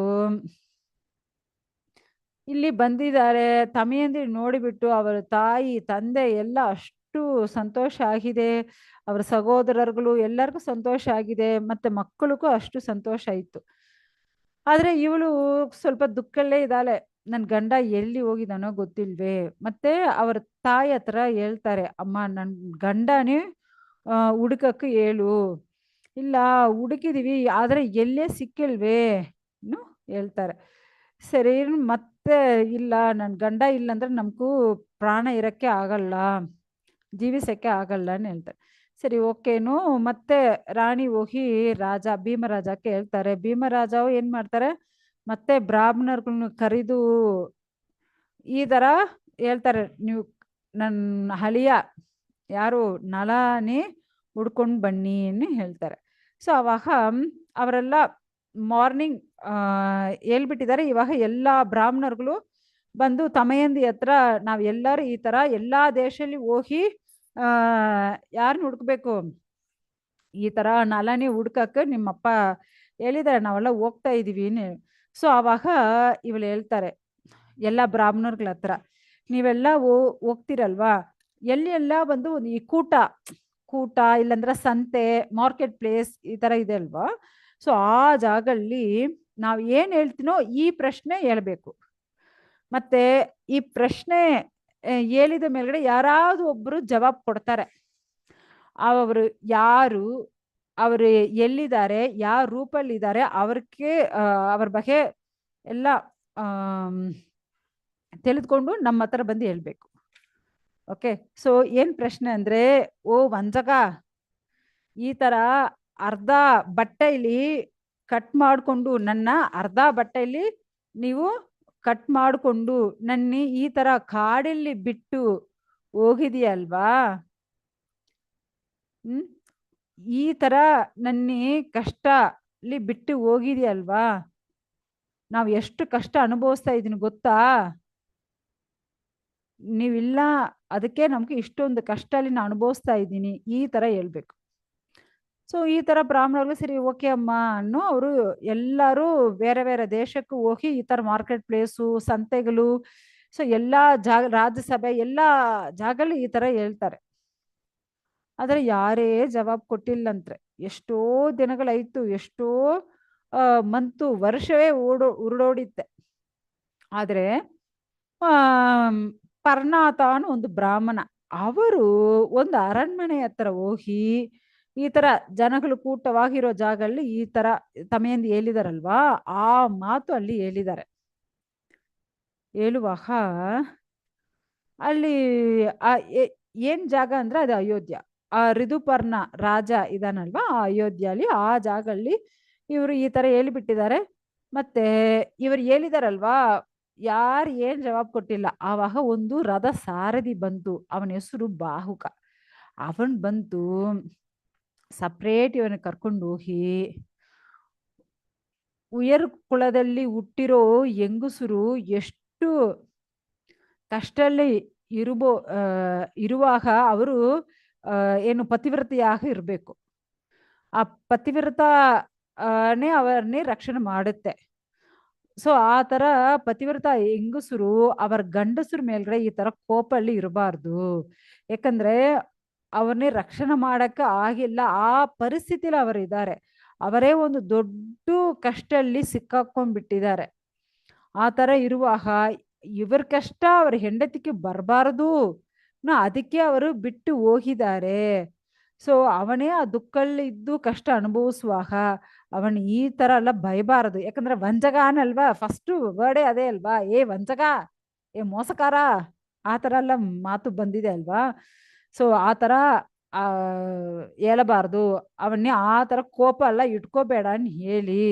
ಇಲ್ಲಿ ಬಂದಿದ್ದಾರೆ ತಮಿಯಂದಿ ನೋಡಿಬಿಟ್ಟು ಅವರ ತಾಯಿ ತಂದೆ ಎಲ್ಲ ಅಷ್ಟು ಸಂತೋಷ ಆಗಿದೆ, ಅವರ ಸಹೋದರರುಗಳು ಎಲ್ಲರಿಗೂ ಸಂತೋಷ ಆಗಿದೆ, ಮತ್ತೆ ಮಕ್ಕಳಿಗೂ ಅಷ್ಟು ಸಂತೋಷ ಆಯ್ತು. ಆದ್ರೆ ಇವಳು ಸ್ವಲ್ಪ ದುಃಖಲ್ಲೇ ಇದ್ದಾಳೆ, ನನ್ನ ಗಂಡ ಎಲ್ಲಿ ಹೋಗಿದಾನೋ ಗೊತ್ತಿಲ್ವೇ. ಮತ್ತೆ ಅವ್ರ ತಾಯಿ ಹತ್ರ ಹೇಳ್ತಾರೆ, ಅಮ್ಮ ನನ್ನ ಗಂಡನೇ ಹುಡುಕಕ್ಕೆ ಹೇಳು. ಇಲ್ಲ ಹುಡುಕಿದೀವಿ ಆದ್ರೆ ಎಲ್ಲೇ ಸಿಕ್ಕಿಲ್ವೇ ಹೇಳ್ತಾರೆ. ಸರಿ ಮತ್ತೆ ಇಲ್ಲ, ನನ್ನ ಗಂಡ ಇಲ್ಲಂದ್ರೆ ನಮಗೂ ಪ್ರಾಣ ಇರಕ್ಕೆ ಆಗಲ್ಲ, ಜೀವಿಸಕ್ಕೆ ಆಗಲ್ಲ ಅಂತ ಹೇಳ್ತಾರೆ. ಸರಿ ಓಕೆನು. ಮತ್ತೆ ರಾಣಿ ಹೋಗಿ ಭೀಮರಾಜಕ್ಕೆ ಹೇಳ್ತಾರೆ. ಭೀಮರಾಜ ಏನ್ ಮಾಡ್ತಾರೆ, ಮತ್ತೆ ಬ್ರಾಹ್ಮಣರ್ಗಳನ್ನ ಕರೆದು ಈ ತರ ಹೇಳ್ತಾರೆ, ನೀವು ನನ್ನ ಹಳಿಯ ಯಾರು ನಳನೇ ಹುಡ್ಕೊಂಡು ಬನ್ನಿ ಅಂತ ಹೇಳ್ತಾರೆ. ಸೊ ಅವಾಗ ಅವರೆಲ್ಲ ಮಾರ್ನಿಂಗ್ ಹೇಳ್ಬಿಟ್ಟಿದ್ದಾರೆ. ಇವಾಗ ಎಲ್ಲ ಬ್ರಾಹ್ಮಣರುಗಳು ಬಂದು ತಮಯಂದಿ ಹತ್ರ ನಾವೆಲ್ಲರೂ ಈ ತರ ಎಲ್ಲಾ ದೇಶದಲ್ಲಿ ಹೋಗಿ ಯಾರನ್ನ ಹುಡುಕ್ಬೇಕು, ಈ ತರ ನಳನೇ ಹುಡ್ಕಕ್ಕೆ ನಿಮ್ಮಪ್ಪ ಹೇಳಿದ್ದಾರೆ, ನಾವೆಲ್ಲ ಹೋಗ್ತಾ ಇದೀವಿ. ಸೊ ಅವಾಗ ಇವಳು ಹೇಳ್ತಾರೆ ಎಲ್ಲ ಬ್ರಾಹ್ಮಣರುಗಳ ಹತ್ರ, ನೀವೆಲ್ಲ ಹೋಗ್ತಿರಲ್ವಾ, ಎಲ್ಲಿ ಎಲ್ಲ ಬಂದು ಈ ಕೂಟ ಕೂಟ ಇಲ್ಲಾಂದ್ರೆ ಸಂತೆ, ಮಾರ್ಕೆಟ್ ಪ್ಲೇಸ್ ಈ ತರ ಇದೆ ಅಲ್ವಾ. ಸೊ ಆ ಜಾಗದಲ್ಲಿ ನಾವು ಏನ್ ಹೇಳ್ತೀನೋ ಈ ಪ್ರಶ್ನೆ ಹೇಳ್ಬೇಕು. ಮತ್ತೆ ಈ ಪ್ರಶ್ನೆ ಹೇಳಿದ ಮೇಲ್ಗಡೆ ಯಾರಾದ್ರೂ ಒಬ್ರು ಜವಾಬ್ ಕೊಡ್ತಾರೆ. ಅವರು ಯಾರು, ಅವರು ಎಲ್ಲಿದ್ದಾರೆ, ಯಾವ ರೂಪಲ್ಲಿದ್ದಾರೆ, ಅವ್ರಿಗೆ ಅವ್ರ ಬಗ್ಗೆ ಎಲ್ಲ ತಿಳಿದುಕೊಂಡು ನಮ್ಮ ಹತ್ರ ಬಂದು ಹೇಳ್ಬೇಕು. ಓಕೆ. ಸೊ ಏನ್ ಪ್ರಶ್ನೆ ಅಂದ್ರೆ, ಓ ವಂಚಕ, ಈ ತರ ಅರ್ಧ ಬಟ್ಟೆಯಲ್ಲಿ ಕಟ್ ಮಾಡಿಕೊಂಡು ನನ್ನ ಅರ್ಧ ಬಟ್ಟೆಯಲ್ಲಿ ನೀವು ಕಟ್ ಮಾಡಿಕೊಂಡು ನನ್ನ ಈ ತರ ಕಾಡಲ್ಲಿ ಬಿಟ್ಟು ಹೋಗಿದೆಯಲ್ವಾ. ಈ ತರ ನನ್ನ ಕಷ್ಟಲಿ ಬಿಟ್ಟು ಹೋಗಿದೆಯಲ್ವಾ. ನಾವು ಎಷ್ಟು ಕಷ್ಟ ಅನುಭವಿಸ್ತಾ ಇದೀನಿ ಗೊತ್ತಾ. ನೀವಿಲ್ಲ, ಅದಕ್ಕೆ ನಮ್ಗೆ ಇಷ್ಟೊಂದು ಕಷ್ಟ ಅಲ್ಲಿ ನಾನು ಅನುಭವಿಸ್ತಾ ಇದ್ದೀನಿ, ಈ ತರ ಹೇಳ್ಬೇಕು. ಸೊ ಈ ತರ ಬ್ರಾಹ್ಮಣರು ಸರಿ ಓಕೆ ಅಮ್ಮ ಅನ್ನೋ ಅವರು ಎಲ್ಲರೂ ಬೇರೆ ಬೇರೆ ದೇಶಕ್ಕೂ ಹೋಗಿ ಈ ತರ ಮಾರ್ಕೆಟ್ ಪ್ಲೇಸು, ಸಂತೆಗಳು, ಸೊ ಎಲ್ಲಾ ಜಾಗ, ರಾಜ್ಯಸಭೆ ಎಲ್ಲಾ ಜಾಗಗಳು ಈ ತರ ಹೇಳ್ತಾರೆ. ಆದ್ರೆ ಯಾರೇ ಜವಾಬ್ ಕೊಟ್ಟಿಲ್ಲಂತ್ರೆ. ಎಷ್ಟೋ ದಿನಗಳಾಯ್ತು, ಎಷ್ಟೋ ಮಂತು, ವರ್ಷವೇ ಉರುಳೋಡಿತ್ತೆ. ಆದ್ರೆ ಪರ್ನಾತ ಅನ್ನೋ ಒಂದು ಬ್ರಾಹ್ಮಣ, ಅವರು ಒಂದು ಅರಣ್ಮನೆ ಹತ್ರ ಹೋಗಿ ಈ ತರ ಜನಗಳು ಕೂಟವಾಗಿರೋ ಜಾಗದಲ್ಲಿ ಈ ತರ ತಮೆಯಿಂದ ಹೇಳಿದಾರಲ್ವಾ, ಆ ಮಾತು ಅಲ್ಲಿ ಹೇಳಿದ್ದಾರೆ. ಹೇಳುವಾಗ ಅಲ್ಲಿ ಏನ್ ಜಾಗ ಅಂದ್ರೆ ಅದು ಅಯೋಧ್ಯ. ಆ ಋತುಪರ್ಣ ರಾಜ ಇದಾನಲ್ವಾ, ಆ ಅಯೋಧ್ಯಲಿ ಆ ಜಾಗದಲ್ಲಿ ಇವರು ಈ ತರ ಹೇಳಿಬಿಟ್ಟಿದ್ದಾರೆ. ಮತ್ತೆ ಇವರು ಹೇಳಿದಾರಲ್ವಾ, ಯಾರು ಏನ್ ಜವಾಬ್ ಕೊಟ್ಟಿಲ್ಲ. ಆವಾಗ ಒಂದು ರಥ ಸಾರಥಿ ಬಂತು, ಅವನ ಹೆಸರು ಬಾಹುಕ. ಅವನ್ ಬಂತು ಸಪ್ರೇಟ್ ಇವನ ಕರ್ಕೊಂಡು ಹೋಗಿ, ಉಯರ್ ಕುಲದಲ್ಲಿ ಹುಟ್ಟಿರೋ ಹೆಂಗಸರು ಎಷ್ಟು ಕಷ್ಟಲ್ಲಿ ಇರುವಾಗ ಅವರು ಏನು ಪತಿವ್ರತೆಯಾಗಿ ಇರಬೇಕು. ಆ ಪತಿವ್ರತನೇ ಅವರನ್ನೇ ರಕ್ಷಣೆ ಮಾಡುತ್ತೆ. ಸೊ ಆ ತರ ಪತಿವ್ರತ ಹೆಂಗಸರು ಅವರ ಗಂಡಸರ ಮೇಲ್ಗಡೆ ಈ ತರ ಕೋಪಲ್ಲಿ ಇರಬಾರ್ದು. ಯಾಕಂದ್ರೆ ಅವ್ರನ್ನೇ ರಕ್ಷಣೆ ಮಾಡಕ್ಕ ಆಗಿಲ್ಲ, ಆ ಪರಿಸ್ಥಿತಿಲಿ ಅವರಿದ್ದಾರೆ. ಅವರೇ ಒಂದು ದೊಡ್ಡ ಕಷ್ಟಲ್ಲಿ ಸಿಕ್ಕಾಕೊಂಡ್ಬಿಟ್ಟಿದ್ದಾರೆ. ಆ ತರ ಇರುವಾಗ ಇವ್ರ ಕಷ್ಟ ಅವ್ರ ಹೆಂಡತಿಗೆ ಬರಬಾರದು, ಅದಕ್ಕೆ ಅವರು ಬಿಟ್ಟು ಹೋಗಿದ್ದಾರೆ. ಸೊ ಅವನೇ ಆ ದುಃಖಲ್ಲಿ ಇದ್ದು ಕಷ್ಟ ಅನುಭವಿಸುವಾಗ ಅವನ್ ಈ ತರ ಎಲ್ಲ ಬಯಬಾರದು. ಯಾಕಂದ್ರೆ ವಂಚಗಾನಲ್ವಾ, ಫಸ್ಟ್ ವರ್ಡೇ ಅದೇ ಅಲ್ವಾ, ಏ ವಂಚಕ, ಏ ಮೋಸಕಾರ, ಆ ತರ ಎಲ್ಲ ಮಾತು ಬಂದಿದೆ ಅಲ್ವಾ. ಸೊ ಆ ತರ ಹೇಳಬಾರ್ದು, ಅವನ್ನೇ ಆ ತರ ಕೋಪ ಎಲ್ಲ ಇಟ್ಕೋಬೇಡ ಅಂತ ಹೇಳಿ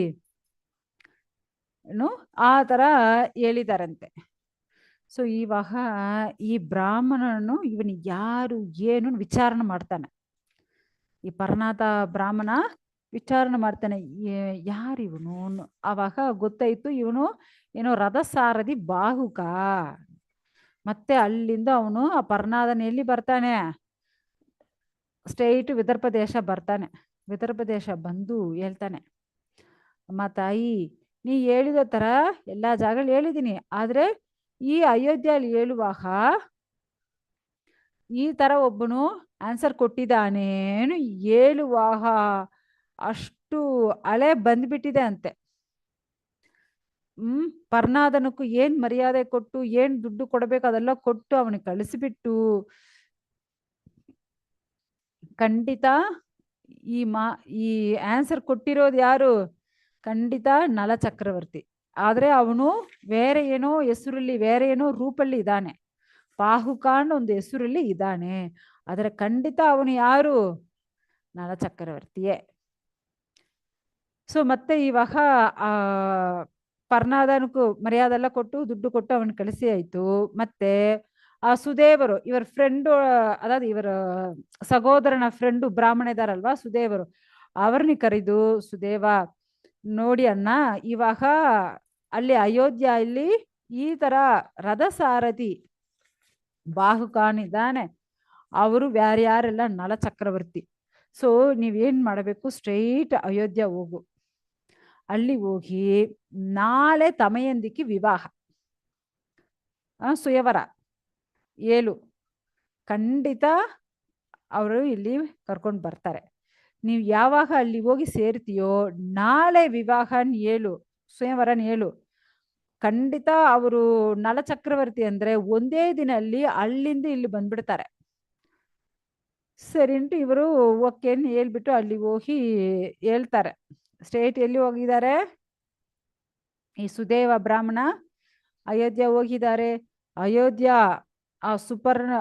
ಆ ತರ ಹೇಳಿದಾರಂತೆ. ಸೊ ಇವಾಗ ಈ ಬ್ರಾಹ್ಮಣನು ಇವನು ಯಾರು ಏನು ವಿಚಾರಣೆ ಮಾಡ್ತಾನೆ. ಈ ಪರನಾಥ ಬ್ರಾಹ್ಮಣ ವಿಚಾರಣೆ ಮಾಡ್ತಾನೆ, ಯಾರು ಇವನು. ಅವಾಗ ಗೊತ್ತಾಯ್ತು ಇವನು ಏನೋ ರಥಸಾರಥಿ ಬಾಹುಕ. ಮತ್ತೆ ಅಲ್ಲಿಂದ ಅವನು ಆ ಪರ್ನಾದನ ಎಲ್ಲಿ ಬರ್ತಾನೆ, ಸ್ಟ್ರೈಟ್ ವಿದರ್ಭ ದೇಶ ಬರ್ತಾನೆ. ವಿದರ್ಭ ದೇಶ ಬಂದು ಹೇಳ್ತಾನೆ, ಅಮ್ಮ ತಾಯಿ, ನೀ ಹೇಳಿದ ತರ ಎಲ್ಲಾ ಜಾಗಗಳು ಹೇಳಿದೀನಿ, ಆದ್ರೆ ಈ ಅಯೋಧ್ಯೆಯಲ್ಲಿ ಹೇಳುವಾಗ ಈ ತರ ಒಬ್ಬನು ಆನ್ಸರ್ ಕೊಟ್ಟಿದ್ದಾನೇನು ಹೇಳುವಾಗ ಅಷ್ಟು ಅಲೆ ಬಂದ್ಬಿಟ್ಟಿದೆ ಅಂತೆ. ಪರ್ನಾದನಕ್ಕೂ ಏನ್ ಮರ್ಯಾದೆ ಕೊಟ್ಟು ಏನ್ ದುಡ್ಡು ಕೊಡ್ಬೇಕು ಅದೆಲ್ಲ ಕೊಟ್ಟು ಅವನಿಗೆ ಕಳಿಸಿಬಿಟ್ಟು, ಖಂಡಿತ ಈ ಆನ್ಸರ್ ಕೊಟ್ಟಿರೋದು ಯಾರು, ಖಂಡಿತ ನಲ ಚಕ್ರವರ್ತಿ. ಆದ್ರೆ ಅವನು ಬೇರೆ ಏನೋ ಹೆಸರಲ್ಲಿ, ಬೇರೆ ಏನೋ ರೂಪಲ್ಲಿ ಇದ್ದಾನೆ. ಬಾಹುಕಾಂಡ್ ಒಂದು ಹೆಸರಲ್ಲಿ ಇದ್ದಾನೆ, ಆದ್ರೆ ಖಂಡಿತ ಅವನು ಯಾರು, ನಲ ಚಕ್ರವರ್ತಿಯೇ. ಸೊ ಮತ್ತೆ ಇವಾಗ ಪರ್ನಾದನಕ್ಕೂ ಮರ್ಯಾದೆ ಎಲ್ಲ ಕೊಟ್ಟು ದುಡ್ಡು ಕೊಟ್ಟು ಅವನ್ ಕಳಿಸಿ ಆಯ್ತು. ಮತ್ತೆ ಆ ಸುದೇವರು, ಇವರ ಫ್ರೆಂಡು, ಅದಾದ ಇವರ ಸಹೋದರನ ಫ್ರೆಂಡು ಬ್ರಾಹ್ಮಣ ಇದಾರಲ್ವಾ ಸುದೇವರು, ಅವ್ರನ್ನ ಕರೆದು, ಸುದೇವ ನೋಡಿ ಅಣ್ಣ, ಇವಾಗ ಅಲ್ಲಿ ಅಯೋಧ್ಯ ಇಲ್ಲಿ ಈ ತರ ರಥಸಾರಥಿ ಬಾಹುಕಾನ್ ಇದ್ದಾನೆ, ಅವರು ಯಾರ್ಯಾರೆಲ್ಲ ನಲ ಚಕ್ರವರ್ತಿ. ಸೊ ನೀವೇನ್ ಮಾಡಬೇಕು, ಸ್ಟ್ರೈಟ್ ಅಯೋಧ್ಯ ಹೋಗು, ಅಲ್ಲಿ ಹೋಗಿ ನಾಳೆ ತಮೆಯಂದಿಕ್ಕೆ ವಿವಾಹ, ಸುಯವರ ಏಳು, ಖಂಡಿತ ಅವರು ಇಲ್ಲಿ ಕರ್ಕೊಂಡು ಬರ್ತಾರೆ. ನೀವು ಯಾವಾಗ ಅಲ್ಲಿ ಹೋಗಿ ಸೇರ್ತೀಯೋ ನಾಳೆ ವಿವಾಹನ್ ಹೇಳು, ಸ್ವಯಂವರನ್ ಹೇಳು. ಖಂಡಿತ ಅವರು ನಲಚಕ್ರವರ್ತಿ ಅಂದ್ರೆ ಒಂದೇ ದಿನಲ್ಲಿ ಅಲ್ಲಿಂದ ಇಲ್ಲಿ ಬಂದ್ಬಿಡ್ತಾರೆ. ಸರಿ ಅಂಟು ಇವರು ಓಕೆನ್ ಹೇಳ್ಬಿಟ್ಟು ಅಲ್ಲಿ ಹೋಗಿ ಹೇಳ್ತಾರೆ. ಸ್ಟೇಟ್ ಎಲ್ಲಿ ಹೋಗಿದ್ದಾರೆ? ಈ ಸುದೇವ ಬ್ರಾಹ್ಮಣ ಅಯೋಧ್ಯ ಹೋಗಿದ್ದಾರೆ. ಅಯೋಧ್ಯ ಆ ಸುಪರ್ಣ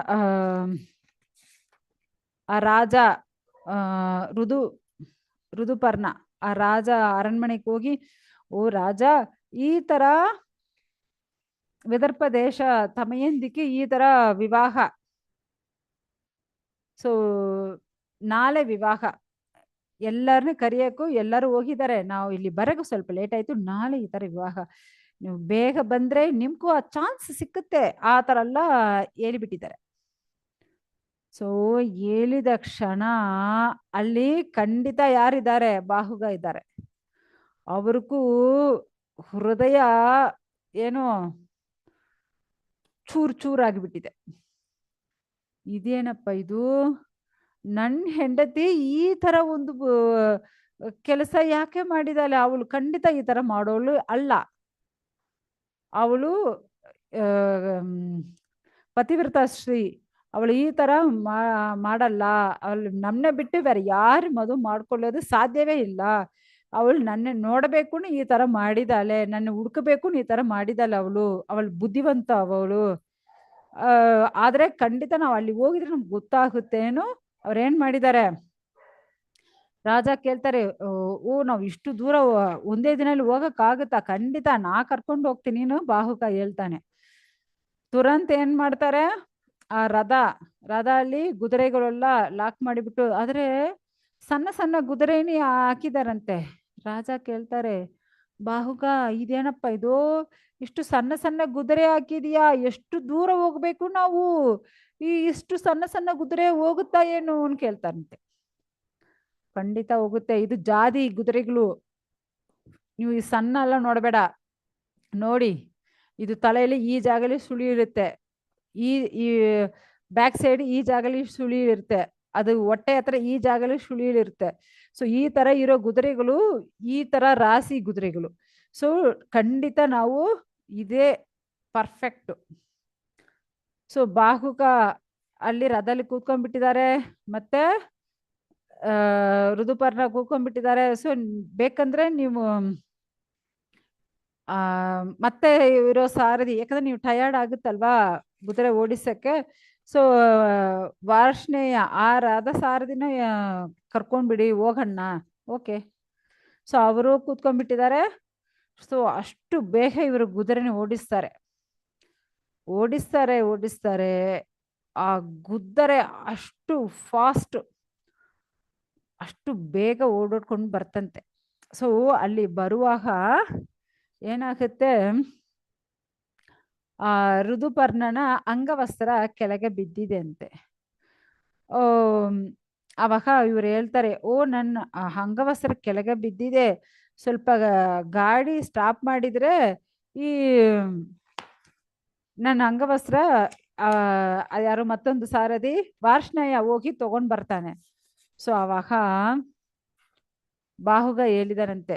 ಆ ರಾಜ ಋದು ಋದುಪರ್ಣ ಆ ರಾಜ ಅರಣ್ಮನೆಗೆ ಹೋಗಿ, ಓ ರಾಜ, ಈ ತರ ವಿದರ್ಭ ದೇಶ ತಮಯಂದಿಕ್ಕೆ ಈ ತರ ವಿವಾಹ, ಸೊ ನಾಳೆ ವಿವಾಹ, ಎಲ್ಲರನ್ನ ಕರಿಯಕ್ಕೂ ಎಲ್ಲರೂ ಹೋಗಿದ್ದಾರೆ, ನಾವು ಇಲ್ಲಿ ಬರಗೂ ಸ್ವಲ್ಪ ಲೇಟ್ ಆಯ್ತು, ನಾಳೆ ಈ ತರ ವಿವಾಹ, ನೀವು ಬೇಗ ಬಂದ್ರೆ ನಿಮ್ಗೂ ಆ ಚಾನ್ಸ್ ಸಿಕ್ಕುತ್ತೆ, ಆ ತರ ಎಲ್ಲ ಹೇಳಿಬಿಟ್ಟಿದ್ದಾರೆ. ಸೊ ಹೇಳಿದ ಕ್ಷಣ ಅಲ್ಲಿ ಖಂಡಿತ ಯಾರಿದ್ದಾರೆ? ಬಾಹುಗ ಇದ್ದಾರೆ. ಅವ್ರಿಗೂ ಹೃದಯ ಏನೋ ಚೂರ್ ಚೂರಾಗಿಬಿಟ್ಟಿದೆ. ಇದೇನಪ್ಪ ಇದು, ನನ್ನ ಹೆಂಡತಿ ಈ ತರ ಒಂದು ಕೆಲಸ ಯಾಕೆ ಮಾಡಿದಾಳೆ? ಅವಳು ಖಂಡಿತ ಈ ತರ ಮಾಡೋಳು ಅಲ್ಲ. ಅವಳು ಪತಿವ್ರತ ಶ್ರೀ, ಅವಳು ಈ ತರ ಮಾಡಲ್ಲ. ಅವಳು ನಮ್ಮನ್ನ ಬಿಟ್ಟು ಬೇರೆ ಯಾರು ಮದುವೆ ಮಾಡ್ಕೊಳ್ಳೋದು ಸಾಧ್ಯವೇ ಇಲ್ಲ. ಅವಳು ನನ್ನ ನೋಡಬೇಕು ಈ ತರ ಮಾಡಿದಾಳೆ, ನನ್ನ ಹುಡುಕಬೇಕು ಈ ತರ ಮಾಡಿದಾಳೆ. ಅವಳು ಬುದ್ಧಿವಂತ ಅವಳು. ಆದ್ರೆ ಖಂಡಿತ ನಾವು ಅಲ್ಲಿ ಹೋಗಿದ್ರೆ ನಮ್ಗೆ ಗೊತ್ತಾಗುತ್ತೇನು ಅವ್ರೇನ್ ಮಾಡಿದ್ದಾರೆ. ರಾಜ ಕೇಳ್ತಾರೆ, ಓ ನಾವು ಇಷ್ಟು ದೂರ ಒಂದೇ ದಿನಲ್ಲಿ ಹೋಗಕ್ ಆಗುತ್ತಾ? ಖಂಡಿತ ನಾ ಕರ್ಕೊಂಡು ಹೋಗ್ತೀನಿ, ನೀನು ಬಾಹುಕ ಹೇಳ್ತಾನೆ. ತುರಂತ ಏನ್ ಮಾಡ್ತಾರೆ, ಆ ರಥ ಅಲ್ಲಿ ಕುದುರೆಗಳೆಲ್ಲ ಲಾಕ್ ಮಾಡಿಬಿಟ್ಟು, ಆದ್ರೆ ಸಣ್ಣ ಸಣ್ಣ ಕುದುರೆನಿ ಹಾಕಿದಾರಂತೆ. ರಾಜ ಕೇಳ್ತಾರೆ, ಬಾಹುಕ ಇದೇನಪ್ಪ ಇದು, ಇಷ್ಟು ಸಣ್ಣ ಸಣ್ಣ ಕುದುರೆ ಹಾಕಿದೀಯಾ? ಎಷ್ಟು ದೂರ ಹೋಗ್ಬೇಕು ನಾವು? ಇಷ್ಟು ಸಣ್ಣ ಸಣ್ಣ ಕುದುರೆ ಹೋಗುತ್ತಾ ಏನು ಅಂತ ಕೇಳ್ತಾರಂತೆ. ಖಂಡಿತ ಹೋಗುತ್ತೆ, ಇದು ಜಾತಿ ಕುದುರೆಗಳು, ನೀವು ಈ ಸಣ್ಣ ಎಲ್ಲ ನೋಡಬೇಡ, ನೋಡಿ ಇದು ತಲೆಯಲ್ಲಿ ಈ ಜಾಗದಲ್ಲಿ ಸುಳಿ ಇರುತ್ತೆ, ಈ ಬ್ಯಾಕ್ ಸೈಡ್ ಈ ಜಾಗದಲ್ಲಿ ಸುಳಿ ಇರುತ್ತೆ, ಅದು ಹೊಟ್ಟೆ ಹತ್ರ ಈ ಜಾಗದಲ್ಲಿ ಸುಳಿ ಇರುತ್ತೆ. ಸೊ ಈ ತರ ಇರೋ ಕುದುರೆಗಳು ಈ ತರ ರಾಸಿ ಕುದುರೆಗಳು. ಸೊ ಖಂಡಿತ ನಾವು ಇದೇ ಪರ್ಫೆಕ್ಟ್. ಸೊ ಬಾಹುಕ ಅಲ್ಲಿ ರಥದಲ್ಲಿ ಕೂತ್ಕೊಂಡ್ಬಿಟ್ಟಿದ್ದಾರೆ, ಮತ್ತೆ ಋದುಪರ್ಣ ಕೂತ್ಕೊಂಡ್ಬಿಟ್ಟಿದ್ದಾರೆ. ಸೊ ಬೇಕಂದ್ರೆ ನೀವು ಮತ್ತೆ ಇರೋ ಸಾರಥಿ, ಯಾಕಂದ್ರೆ ನೀವು ಟಯರ್ಡ್ ಆಗುತ್ತಲ್ವಾ ಕುದುರೆ ಓಡಿಸಕ್ಕೆ. ಸೊ ವಾರ್ಷ್ಣೇಯ ಆ ರಥ ಸಾರಥಿನ ಕರ್ಕೊಂಡ್ಬಿಡಿ ಹೋಗಣ್ಣ. ಓಕೆ, ಸೊ ಅವರು ಕೂತ್ಕೊಂಡ್ಬಿಟ್ಟಿದ್ದಾರೆ. ಸೊ ಅಷ್ಟು ಬೇಗ ಇವರು ಕುದುರೆನ ಓಡಿಸ್ತಾರೆ. ಆ ಗುದ್ದರೆ ಅಷ್ಟು ಫಾಸ್ಟ್, ಅಷ್ಟು ಬೇಗ ಓಡೋಡ್ಕೊಂಡು ಬರ್ತಂತೆ. ಸೊ ಅಲ್ಲಿ ಬರುವಾಗ ಏನಾಗುತ್ತೆ, ಆ ಋದುಪರ್ಣನ ಅಂಗವಸ್ತ್ರ ಕೆಳಗೆ ಬಿದ್ದಿದೆ ಅಂತೆ. ಅವಾಗ ಇವ್ರು ಹೇಳ್ತಾರೆ, ಓ ನನ್ನ ಅಂಗವಸ್ತ್ರ ಕೆಳಗೆ ಬಿದ್ದಿದೆ, ಸ್ವಲ್ಪ ಗಾಡಿ ಸ್ಟಾಪ್ ಮಾಡಿದ್ರೆ ಈ ನನ್ನ ಅಂಗವಸ್ತ್ರ ಯಾರು ಮತ್ತೊಂದು ಸಾರಥಿ ವಾರ್ಷ್ಣೇಯ ಹೋಗಿ ತಗೊಂಡ್ ಬರ್ತಾನೆ. ಸೊ ಅವಾಗ ಬಾಹುಗ ಹೇಳಿದರಂತೆ,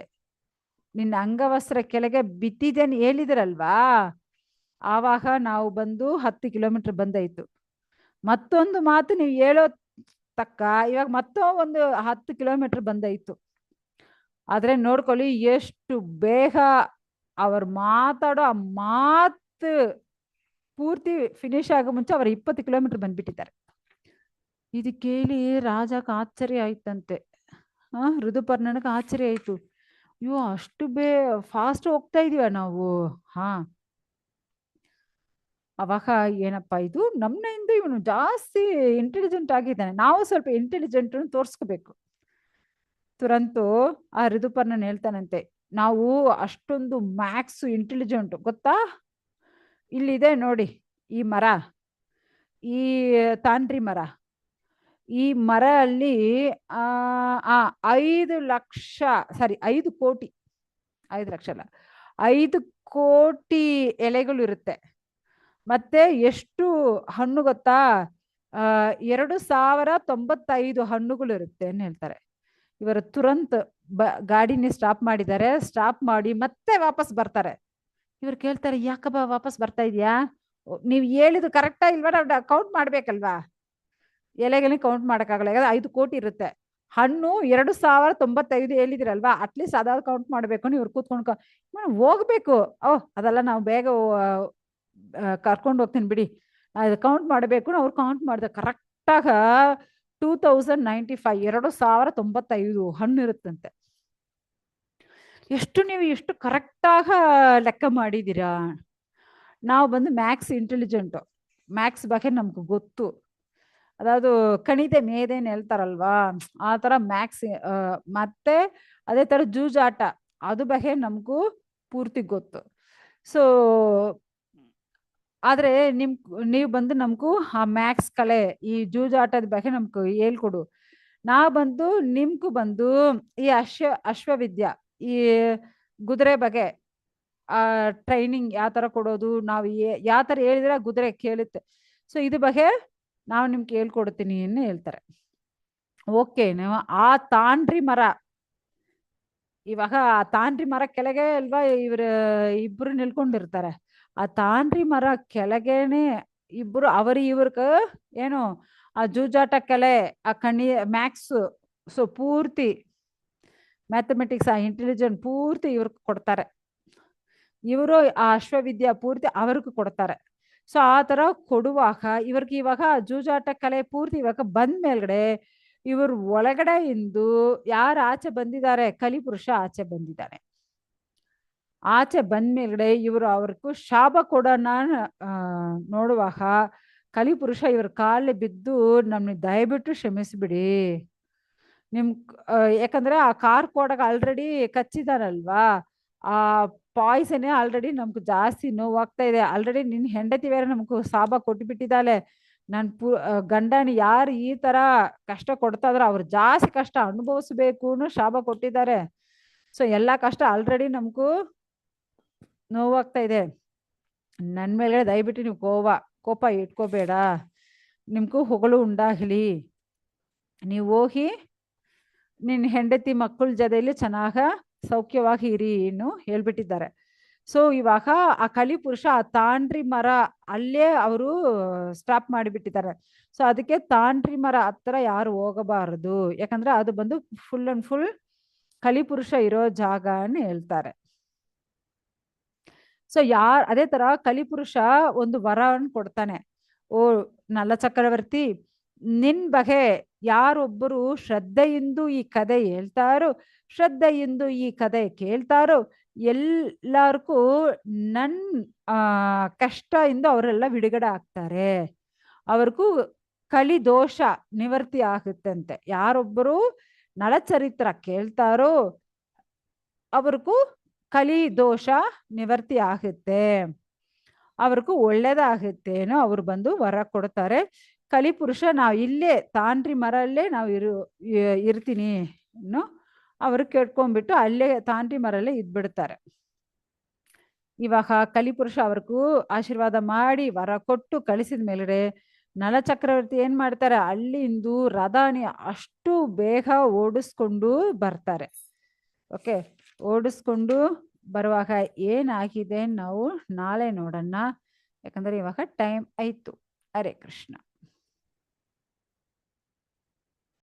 ನಿನ್ನ ಅಂಗವಸ್ತ್ರ ಕೆಳಗೆ ಬಿದ್ದಿದ್ದೇನೆ ಹೇಳಿದ್ರಲ್ವಾ, ಆವಾಗ ನಾವು ಬಂದು 10 ಕಿಲೋಮೀಟರ್ ಬಂದಾಯ್ತು. ಮತ್ತೊಂದು ಮಾತು ನೀವು ಹೇಳೋ ತಕ್ಕ ಇವಾಗ ಒಂದು 10 ಕಿಲೋಮೀಟರ್ ಬಂದಾಯ್ತು. ಆದ್ರೆ ನೋಡ್ಕೊಳ್ಳಿ ಎಷ್ಟು ಬೇಗ ಅವ್ರು ಮಾತಾಡೋ ಆ ಮಾತು ಪೂರ್ತಿ ಫಿನಿಶ್ ಆಗೋ ಮುಂಚೆ ಅವ್ರು 20 ಕಿಲೋಮೀಟರ್ ಬಂದ್ಬಿಟ್ಟಿದ್ದಾರೆ. ಇದು ಕೇಳಿ ರಾಜಕ್ಕೆ ಆಶ್ಚರ್ಯ ಆಯ್ತಂತೆ. ಋದುಪರ್ಣನಿಗೆ ಆಶ್ಚರ್ಯ ಆಯ್ತು, ಅಯ್ಯೋ ಅಷ್ಟು ಫಾಸ್ಟ್ ಹೋಗ್ತಾ ಇದೀವ ನಾವು. ಅವಾಗ ಏನಪ್ಪಾ ಇದು, ನಮ್ಮಿಂದ ಇವನು ಜಾಸ್ತಿ ಇಂಟೆಲಿಜೆಂಟ್ ಆಗಿದ್ದಾನೆ, ನಾವು ಸ್ವಲ್ಪ ಇಂಟೆಲಿಜೆಂಟ್ ತೋರ್ಸ್ಕೋಬೇಕು. ತುರಂತು ಆ ಋದುಪರ್ಣನ್ ಹೇಳ್ತಾನಂತೆ, ನಾವು ಅಷ್ಟೊಂದು ಮ್ಯಾಕ್ಸ್ ಇಂಟೆಲಿಜೆಂಟ್ ಗೊತ್ತಾ, ಇಲ್ಲಿದೆ ನೋಡಿ ಈ ಮರ, ಈ ತಾಂಡ್ರಿ ಮರ, ಈ ಮರ ಅಲ್ಲಿ 5 ಲಕ್ಷ, ಸಾರಿ 5 ಕೋಟಿ, 5 ಲಕ್ಷ ಅಲ್ಲ, 5 ಕೋಟಿ ಎಲೆಗಳು ಇರುತ್ತೆ. ಮತ್ತೆ ಎಷ್ಟು ಹಣ್ಣು ಗೊತ್ತಾ, 2095 ಹಣ್ಣುಗಳು ಇರುತ್ತೆ ಅಂತ ಹೇಳ್ತಾರೆ. ಇವರು ತುರಂತ್ ಗಾಡಿನ ಸ್ಟಾಪ್ ಮಾಡಿದ್ದಾರೆ. ಸ್ಟಾಪ್ ಮಾಡಿ ಮತ್ತೆ ವಾಪಸ್ ಬರ್ತಾರೆ. ಇವ್ರು ಕೇಳ್ತಾರೆ, ಯಾಕಪ್ಪ ವಾಪಸ್ ಬರ್ತಾ ಇದೀಯಾ? ನೀವು ಹೇಳಿದ್ದು ಕರೆಕ್ಟಾ ಇಲ್ವಾ? ನಾವು ಕೌಂಟ್ ಮಾಡ್ಬೇಕಲ್ವಾ? ಎಲೆಗಳನ್ನ ಕೌಂಟ್ ಮಾಡಕ್ಕಾಗಲ್ಲ, ಯಾಕಂದ್ರೆ 5 ಕೋಟಿ ಇರುತ್ತೆ. ಹಣ್ಣು 2095 ಹೇಳಿದಿರಲ್ವಾ, ಅಟ್ಲೀಸ್ಟ್ ಅದಾದ್ರು ಕೌಂಟ್ ಮಾಡ್ಬೇಕು. ಇವ್ರು ಕೂತ್ಕೊಂಡು ಹೋಗ್ಬೇಕು. ಓಹ್ ಅದೆಲ್ಲ ನಾವು ಬೇಗ ಕರ್ಕೊಂಡು ಹೋಗ್ತೀನಿ ಬಿಡಿ, ಅದು ಕೌಂಟ್ ಮಾಡಬೇಕು. ಅವ್ರು ಕೌಂಟ್ ಮಾಡಿದೆ ಕರೆಕ್ಟಾಗ 2095 2095 ಹಣ್ಣು ಇರುತ್ತಂತೆ. ಎಷ್ಟು ಕರೆಕ್ಟಾಗ ಲೆಕ್ಕ ಮಾಡಿದ್ದೀರಾ? ನಾವು ಬಂದು ಮ್ಯಾಕ್ಸ್ ಇಂಟೆಲಿಜೆಂಟು, ಮ್ಯಾಕ್ಸ್ ಬಗ್ಗೆ ನಮ್ಗೆ ಗೊತ್ತು. ಅದಾವುದು ಕಣಿದೆ ಮೇದೇನು ಹೇಳ್ತಾರಲ್ವಾ, ಆ ಥರ ಮ್ಯಾಕ್ಸ್. ಮತ್ತೆ ಅದೇ ಥರ ಜೂಜಾಟ, ಅದು ಬಗ್ಗೆ ನಮಗೂ ಪೂರ್ತಿ ಗೊತ್ತು. ಸೊ ಆದರೆ ನೀವು ಬಂದು ನಮಗೂ ಆ ಮ್ಯಾಕ್ಸ್ ಕಲೆ, ಈ ಜೂಜಾಟದ ಬಗ್ಗೆ ನಮ್ಗೆ ಹೇಳ್ಕೊಡು. ನಾವು ಬಂದು ನಿಮ್ಗೂ ಬಂದು ಈ ಅಶ್ವವಿದ್ಯಾ, ಈ ಕುದುರೆ ಬಗ್ಗೆ ಟ್ರೈನಿಂಗ್ ಯಾವ ಥರ ಕೊಡೋದು, ನಾವು ಯಾವ ಥರ ಹೇಳಿದ್ರೆ ಕುದುರೆ ಕೇಳುತ್ತೆ. ಸೊ ಇದ್ರ ಬಗ್ಗೆ ನಾವು ನಿಮ್ಗೆ ಹೇಳ್ಕೊಡ್ತೀನಿ ಅಂತ ಹೇಳ್ತಾರೆ. ಓಕೆ, ನೀವು ಆ ತಾಂಡ್ರಿ ಮರ, ಇವಾಗ ಆ ತಾಂಡ್ರಿ ಮರ ಕೆಳಗೆ ಅಲ್ವಾ ಇವ್ರ ಇಬ್ರು ನಿಲ್ಕೊಂಡಿರ್ತಾರೆ. ಆ ತಾಂಡ್ರಿ ಮರ ಕೆಳಗೇನೆ ಇಬ್ರು ಇವ್ರಕ ಏನು ಆ ಜೂಜಾಟ ಕಲೆ, ಆ ಮ್ಯಾಕ್ಸ್, ಸೊ ಪೂರ್ತಿ ಮ್ಯಾಥಮೆಟಿಕ್ಸ್, ಆ ಇಂಟೆಲಿಜೆಂಟ್ ಪೂರ್ತಿ ಇವ್ರಿಗೆ ಕೊಡ್ತಾರೆ. ಇವರು ಆ ಅಶ್ವವಿದ್ಯಾ ಪೂರ್ತಿ ಅವ್ರಿಗೂ ಕೊಡ್ತಾರೆ. ಸೊ ಆ ಥರ ಕೊಡುವಾಗ ಇವ್ರಿಗೆ ಇವಾಗ ಜೂಜಾಟ ಕಲೆ ಪೂರ್ತಿ ಇವಾಗ ಬಂದ ಮೇಲ್ಗಡೆ ಇವರು ಒಳಗಡೆ ಇಂದು ಯಾರು ಆಚೆ ಬಂದಿದ್ದಾರೆ, ಕಲಿಪುರುಷ ಆಚೆ ಬಂದಿದ್ದಾನೆ. ಆಚೆ ಬಂದ ಮೇಲ್ಗಡೆ ಇವರು ಅವ್ರಿಗೂ ಶಾಪ ಕೊಡೋಣ ನೋಡುವಾಗ ಕಲಿಪುರುಷ ಇವ್ರ ಕಾಲಲ್ಲಿ ಬಿದ್ದು, ನಮ್ಗೆ ದಯವಿಟ್ಟು ಕ್ಷಮಿಸ್ಬಿಡಿ. ಯಾಕಂದ್ರೆ ಆ ಕಾರ್ ಕೊಡಾಗ ಆಲ್ರೆಡಿ ಕಚ್ಚಿದಾರಲ್ವಾ, ಆ ಪಾಯ್ಸನ್ ಆಲ್ರೆಡಿ ನಮ್ಗೆ ಜಾಸ್ತಿ ನೋವಾಗ್ತಾ ಇದೆ. ಆಲ್ರೆಡಿ ನಿನ್ನ ಹೆಂಡತಿ ಬೇರೆ ನಮ್ಗೆ ಶಾಪ ಕೊಟ್ಟುಬಿಟ್ಟಿದ್ದಾಳೆ. ಗಂಡನ ಯಾರು ಈ ತರ ಕಷ್ಟ ಕೊಡ್ತಾ ಇದ್ರೆ ಅವ್ರು ಜಾಸ್ತಿ ಕಷ್ಟ ಅನುಭವಿಸ್ಬೇಕು ಶಾಪ ಕೊಟ್ಟಿದ್ದಾರೆ. ಸೊ ಎಲ್ಲಾ ಕಷ್ಟ ಆಲ್ರೆಡಿ ನಮಗೂ ನೋವಾಗ್ತಾ ಇದೆ. ನನ್ನ ಮೇಲೆ ದಯವಿಟ್ಟು ನೀವು ಕೋಪ ಇಟ್ಕೋಬೇಡ, ನಿಮ್ಗೂ ಹೊಗಳು ಉಂಡಾಗಲಿ, ನೀವು ಹೋಗಿ ನಿನ್ನ ಹೆಂಡತಿ ಮಕ್ಕಳ ಜೊತೆಯಲ್ಲಿ ಚೆನ್ನಾಗ ಸೌಖ್ಯವಾಗಿ ಇರಿ ಇನ್ನು ಹೇಳ್ಬಿಟ್ಟಿದ್ದಾರೆ. ಸೊ ಇವಾಗ ಆ ಕಲಿಪುರುಷ ಆ ತಾಂಡ್ರಿ ಮರ ಅಲ್ಲೇ ಅವರು ಸ್ಟಾಪ್ ಮಾಡಿಬಿಟ್ಟಿದ್ದಾರೆ. ಸೊ ಅದಕ್ಕೆ ತಾಂಡ್ರಿ ಮರ ಹತ್ರ ಯಾರು ಹೋಗಬಾರದು, ಯಾಕಂದ್ರೆ ಅದು ಬಂದು ಫುಲ್ ಅಂಡ್ ಫುಲ್ ಕಲಿಪುರುಷ ಇರೋ ಜಾಗ ಅಂತ ಹೇಳ್ತಾರೆ. ಸೊ ಅದೇ ತರ ಕಲಿಪುರುಷ ಒಂದು ವರವನ್ನು ಕೊಡ್ತಾನೆ. ಓ ನಲ ಚಕ್ರವರ್ತಿ, ನಿನ್ ಬಗ್ಗೆ ಯಾರೊಬ್ಬರು ಶ್ರದ್ಧೆಯಿಂದ ಈ ಕಥೆ ಹೇಳ್ತಾರೋ, ಶ್ರದ್ಧೆಯಿಂದ ಈ ಕಥೆ ಕೇಳ್ತಾರೋ ಎಲ್ಲರಿಗೂ ನನ್ ಕಷ್ಟದಿಂದ ಅವರೆಲ್ಲ ಬಿಡುಗಡೆ ಆಗ್ತಾರೆ. ಅವ್ರಿಗೂ ಕಲಿ ದೋಷ ನಿವರ್ತಿ ಆಗುತ್ತಂತೆ. ಯಾರೊಬ್ಬರು ನಳಚರಿತ್ರ ಕೇಳ್ತಾರೋ ಅವ್ರಿಗೂ ಕಲಿ ದೋಷ ನಿವರ್ತಿ ಆಗುತ್ತೆ, ಅವ್ರಿಗೂ ಒಳ್ಳೇದಾಗುತ್ತೇನೋ ಅವ್ರು ಬಂದು ವರ ಕೊಡ್ತಾರೆ. ಕಲಿಪುರುಷ ನಾವು ಇಲ್ಲೇ ತಾಂಡ್ರಿ ಮರಲ್ಲೇ ನಾವು ಇರ್ತೀನಿ ಅವರು ಕೇಳ್ಕೊಂಡ್ಬಿಟ್ಟು ಅಲ್ಲೇ ತಾಂಡ್ರಿ ಮರಲ್ಲೇ ಇದ್ಬಿಡ್ತಾರೆ. ಇವಾಗ ಕಲಿಪುರುಷ ಅವ್ರಿಗೂ ಆಶೀರ್ವಾದ ಮಾಡಿ ವರ ಕೊಟ್ಟು ಕಳಿಸಿದ ಮೇಲ್ಗಡೆ ನಲ ಚಕ್ರವರ್ತಿ ಏನ್ ಮಾಡ್ತಾರೆ, ಅಲ್ಲಿಂದು ರಥಾನಿ ಅಷ್ಟು ಬೇಗ ಓಡಿಸ್ಕೊಂಡು ಬರ್ತಾರೆ. ಓಕೆ, ಓಡಿಸ್ಕೊಂಡು ಬರುವಾಗ ಏನಾಗಿದೆ ನಾವು ನಾಳೆ ನೋಡೋಣ, ಯಾಕಂದ್ರೆ ಇವಾಗ ಟೈಮ್ ಆಯ್ತು. ಹರೇ ಕೃಷ್ಣ.